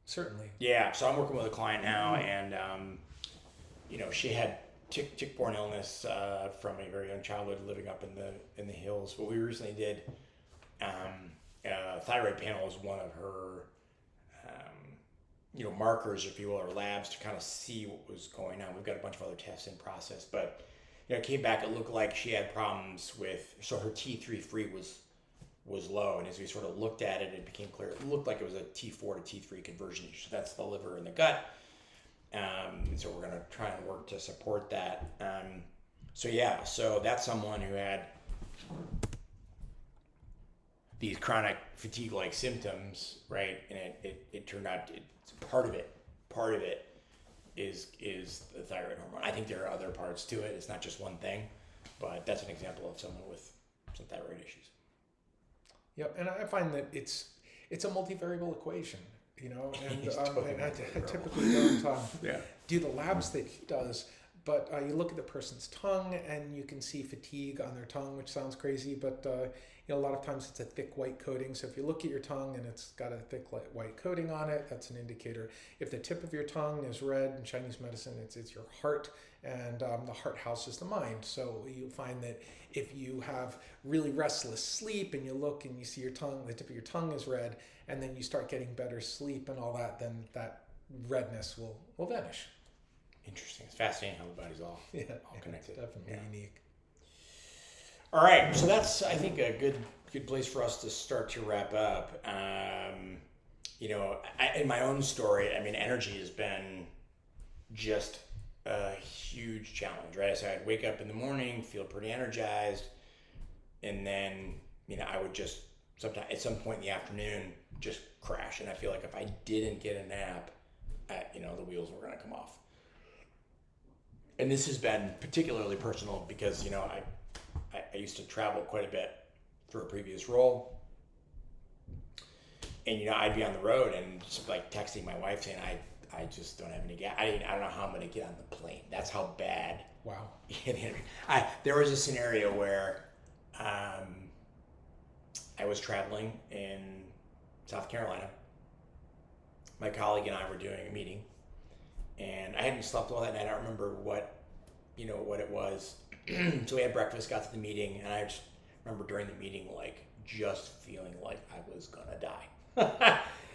Certainly. Yeah, so I'm working with a client now, and she had tick-borne illness from a very young childhood, living up in the hills. What we recently did, thyroid panel was one of her markers, if you will, or labs to kind of see what was going on. We've got a bunch of other tests in process, but it came back, it looked like she had problems so her T3 free was low, and as we sort of looked at it, it became clear it looked like it was a T4 to T3 conversion issue. So that's the liver and the gut. So we're going to try and work to support that. So that's someone who had these chronic fatigue-like symptoms, right? And it turned out part of it is the thyroid hormone. I think there are other parts to it. It's not just one thing, but that's an example of someone with some thyroid issues. Yep, and I find that it's a multivariable equation, and I typically don't do the labs that he does, but you look at the person's tongue and you can see fatigue on their tongue, which sounds crazy, but a lot of times it's a thick white coating. So if you look at your tongue and it's got a thick white coating on it, that's an indicator. If the tip of your tongue is red, in Chinese medicine, it's your heart, and the heart houses the mind. So you'll find that if you have really restless sleep and you look and you see your tongue, the tip of your tongue is red, and then you start getting better sleep and all that, then that redness will vanish. Interesting. It's fascinating how the body's all connected. It's definitely unique. All right, so that's, I think, a good place for us to start to wrap up. In my own story, energy has been just a huge challenge, right? So I'd wake up in the morning, feel pretty energized, and then, I would just sometimes at some point in the afternoon just crash, and I feel like if I didn't get a nap, the wheels were going to come off. And this has been particularly personal because, I used to travel quite a bit for a previous role, and I'd be on the road and just like texting my wife saying I just don't have any gas. I don't know how I'm going to get on the plane. That's how bad. Wow. There was a scenario where I was traveling in South Carolina. My colleague and I were doing a meeting, and I hadn't slept well that night. I don't remember what it was. So we had breakfast, got to the meeting, and I just remember during the meeting, just feeling like I was gonna die.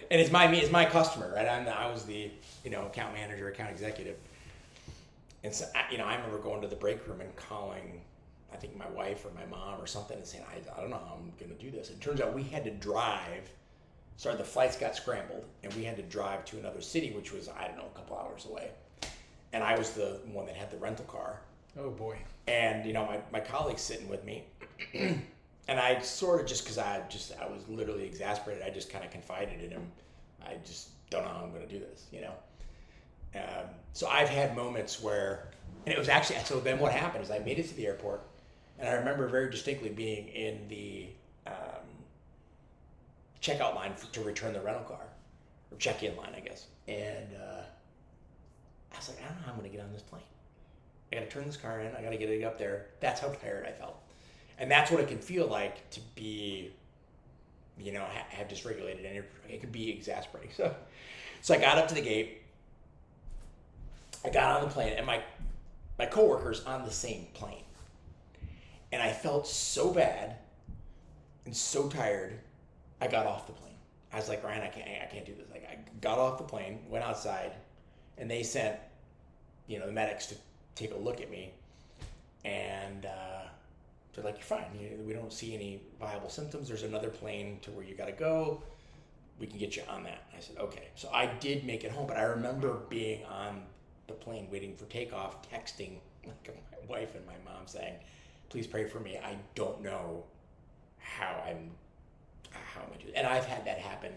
And it's my customer, right? I was the, account manager, account executive. And so, I remember going to the break room and calling, I think my wife or my mom or something, and saying, I don't know how I'm gonna do this. It turns out we had to drive. Sorry, the flights got scrambled, and we had to drive to another city, which was, a couple hours away. And I was the one that had the rental car. Oh boy. And my colleague's sitting with me, and I sort of, just because I was literally exasperated, I just kind of confided in him. I just don't know how I'm going to do this, So I've had moments where, and it was actually, so then what happened is I made it to the airport, and I remember very distinctly being in the checkout line to return the rental car, or check-in line, I guess. And I was like, I don't know how I'm going to get on this plane. I got to turn this car in. I got to get it up there. That's how tired I felt. And that's what it can feel like to be, have dysregulated energy. It can be exasperating. So I got up to the gate. I got on the plane, and my coworker's on the same plane. And I felt so bad and so tired, I got off the plane. I was like, Ryan, I can't do this. Like, I got off the plane, went outside, and they sent, the medics to take a look at me. And they're like, you're fine. We don't see any viable symptoms. There's another plane to where you got to go. We can get you on that. I said, okay. So I did make it home, but I remember being on the plane waiting for takeoff, texting my wife and my mom saying, please pray for me. I don't know how I'm going to do it. And I've had that happen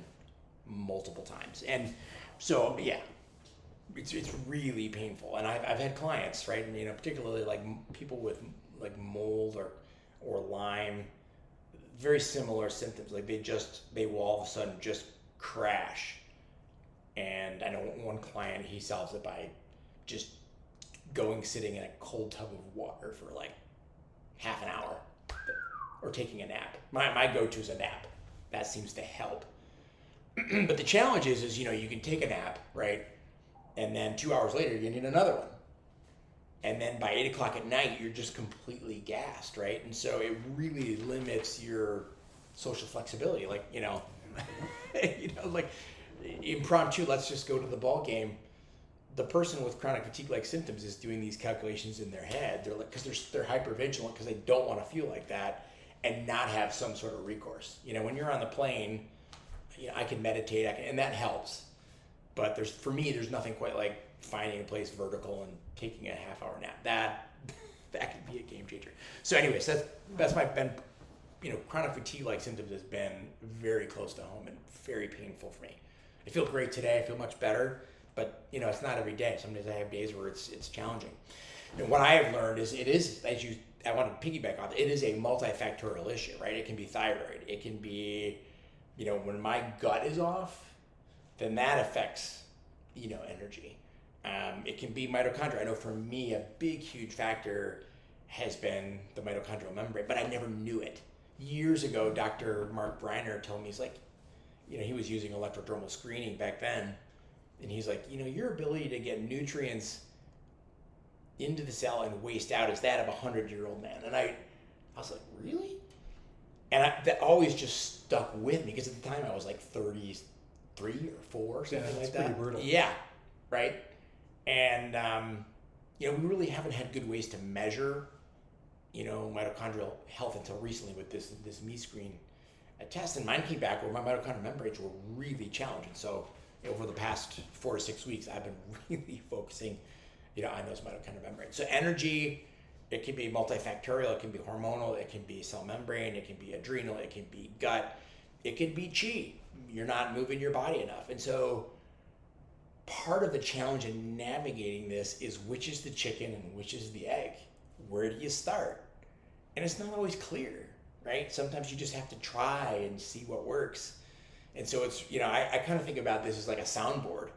multiple times. And so, yeah, it's really painful. And I've had clients, right? And, particularly like people with like mold or Lyme, very similar symptoms. Like they will all of a sudden just crash. And I know one client, he solves it by just sitting in a cold tub of water for like half an hour or taking a nap. My go-to is a nap. That seems to help. But the challenge is, you can take a nap, right? And then 2 hours later, you need another one. And then by 8 o'clock at night, you're just completely gassed, right? And so it really limits your social flexibility. Like, like impromptu, let's just go to the ball game. The person with chronic fatigue-like symptoms is doing these calculations in their head. They're like, because they're hypervigilant because they don't want to feel like that and not have some sort of recourse. When you're on the plane, I can meditate, and that helps. But for me, there's nothing quite like finding a place vertical and taking a half-hour nap. That could be a game changer. So, anyways, that's been, chronic fatigue-like symptoms has been very close to home and very painful for me. I feel great today. I feel much better. But, it's not every day. Some days I have days where it's challenging. And what I have learned is I want to piggyback off, it is a multifactorial issue, right? It can be thyroid. It can be, when my gut is off, then that affects, energy. It can be mitochondria. I know for me, a big, huge factor has been the mitochondrial membrane, but I never knew it. Years ago, Dr. Mark Briner told me, he's like, he was using electrodermal screening back then. And he's like, your ability to get nutrients into the cell and waste out is that of a 100-year-old man. And I was like, really? And that always just stuck with me because at the time I was like 33 or 4, something like that. Pretty brutal. Yeah, right. And we really haven't had good ways to measure, mitochondrial health until recently with this MeScreen test. And mine came back where my mitochondrial membranes were really challenging. So over the past 4 to 6 weeks, I've been really focusing, on those mitochondrial membranes. So energy, it can be multifactorial, it can be hormonal, it can be cell membrane, it can be adrenal, it can be gut, it can be chi. You're not moving your body enough. And so part of the challenge in navigating this is which is the chicken and which is the egg. Where do you start? And it's not always clear, right? Sometimes you just have to try and see what works. And so it's, I kind of think about this as like a soundboard,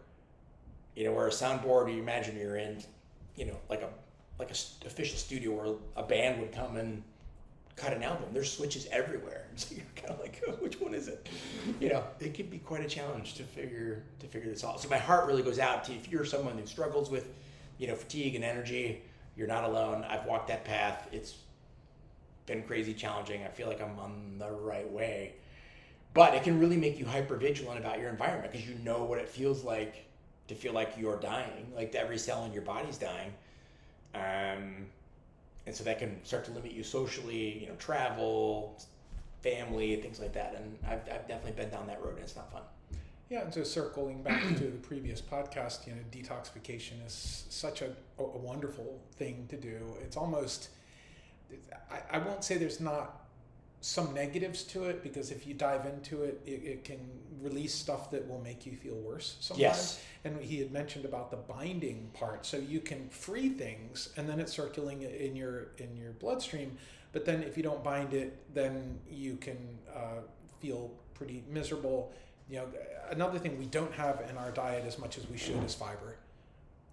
where a soundboard, you imagine you're in, like a official studio where a band would come and cut an album. There's switches everywhere. So you're kind of like, oh, which one is it? It can be quite a challenge to figure this out. So my heart really goes out to, if you're someone who struggles with, fatigue and energy, you're not alone. I've walked that path. It's been crazy challenging. I feel like I'm on the right way. But it can really make you hypervigilant about your environment because you know what it feels like to feel like you're dying, like every cell in your body's dying. And so that can start to limit you socially, travel, family, things like that. And I've definitely been down that road, and it's not fun. Yeah, and so circling back to the previous podcast, detoxification is such a wonderful thing to do. It's almost, I won't say there's not some negatives to it, because if you dive into it, it can release stuff that will make you feel worse sometimes. Yes. And he had mentioned about the binding part, so you can free things and then it's circulating in your bloodstream. But then if you don't bind it, then you can feel pretty miserable. Another thing we don't have in our diet as much as we should is fiber.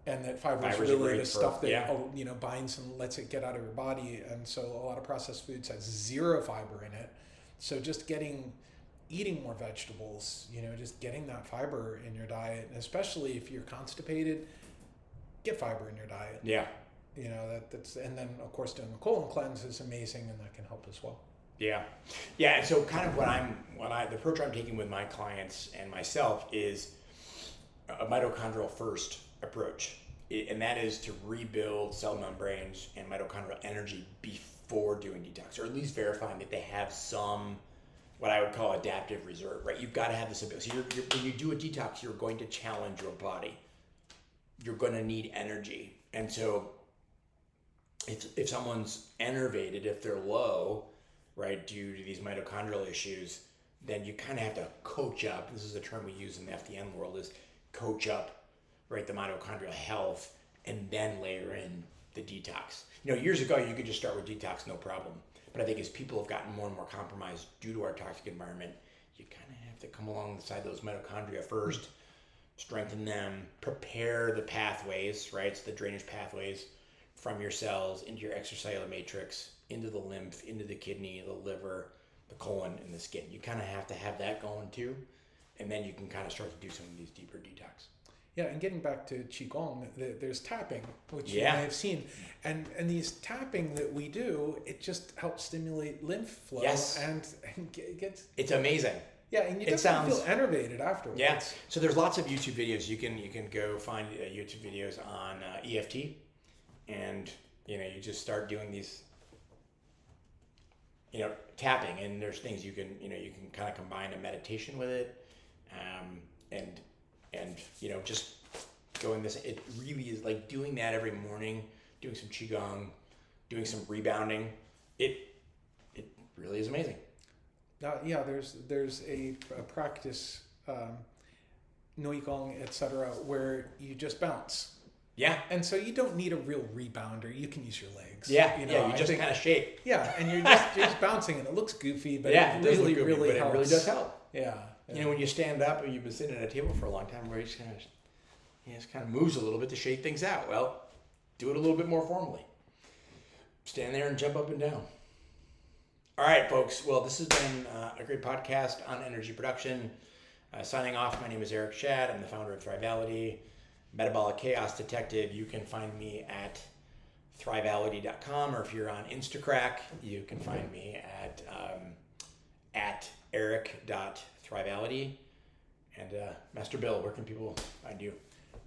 And that fiber is really the stuff that binds and lets it get out of your body. And so a lot of processed foods has zero fiber in it. So just eating more vegetables, just getting that fiber in your diet, and especially if you're constipated, get fiber in your diet. Yeah. That's, and then of course doing a colon cleanse is amazing, and that can help as well. Yeah. And so kind of the approach I'm taking with my clients and myself is a mitochondrial first approach. And that is to rebuild cell membranes and mitochondrial energy before doing detox, or at least verifying that they have some, what I would call adaptive reserve, right? You've got to have this ability. So when you do a detox, you're going to challenge your body. You're going to need energy. And so if someone's enervated, if they're low, right, due to these mitochondrial issues, then you kind of have to coach up. This is a term we use in the FDN world, is coach up, right, the mitochondrial health, and then layer in the detox. Years ago, you could just start with detox, no problem. But I think as people have gotten more and more compromised due to our toxic environment, you kind of have to come alongside those mitochondria first, strengthen them, prepare the pathways, right? So the drainage pathways from your cells into your extracellular matrix, into the lymph, into the kidney, the liver, the colon, and the skin. You kind of have to have that going too, and then you can kind of start to do some of these deeper detox. Yeah, and getting back to Qigong, there's tapping, which you may have seen. And these tapping that we do, it just helps stimulate lymph flow. Yes. And gets... It's amazing. Yeah, and you definitely feel enervated afterwards. Yeah, so there's lots of YouTube videos. You can go find YouTube videos on EFT, and you just start doing these tapping, and there's things you can kind of combine a meditation with it, and just going this. It really is like doing that every morning, doing some Qigong, doing some rebounding. It really is amazing. There's a practice, Qigong, etc., where you just bounce. Yeah. And so you don't need a real rebounder. You can use your legs. Yeah. You just kind of shake. Yeah, and you're just bouncing, and it looks goofy, but it really, goofy, really but helps. It really does help. Yeah. When you stand up and you've been sitting at a table for a long time, where you just kind of moves a little bit to shake things out. Well, do it a little bit more formally. Stand there and jump up and down. All right, folks. Well, this has been a great podcast on energy production. Signing off, my name is Eric Shad. I'm the founder of Thrivality, Metabolic Chaos Detective. You can find me at Thrivality.com, or if you're on Instacrack, you can find me at Eric.Thrivality. And Master Bill, where can people find you?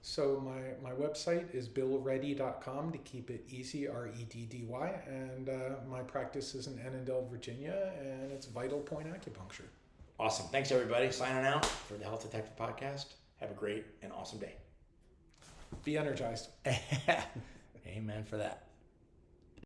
So my website is billreddy.com, to keep it easy, Reddy. And my practice is in Annandale, Virginia, and it's Vital Point Acupuncture. Awesome. Thanks, everybody. Signing out for the Health Detective Podcast. Have a great and awesome day. Be energized. Amen for that.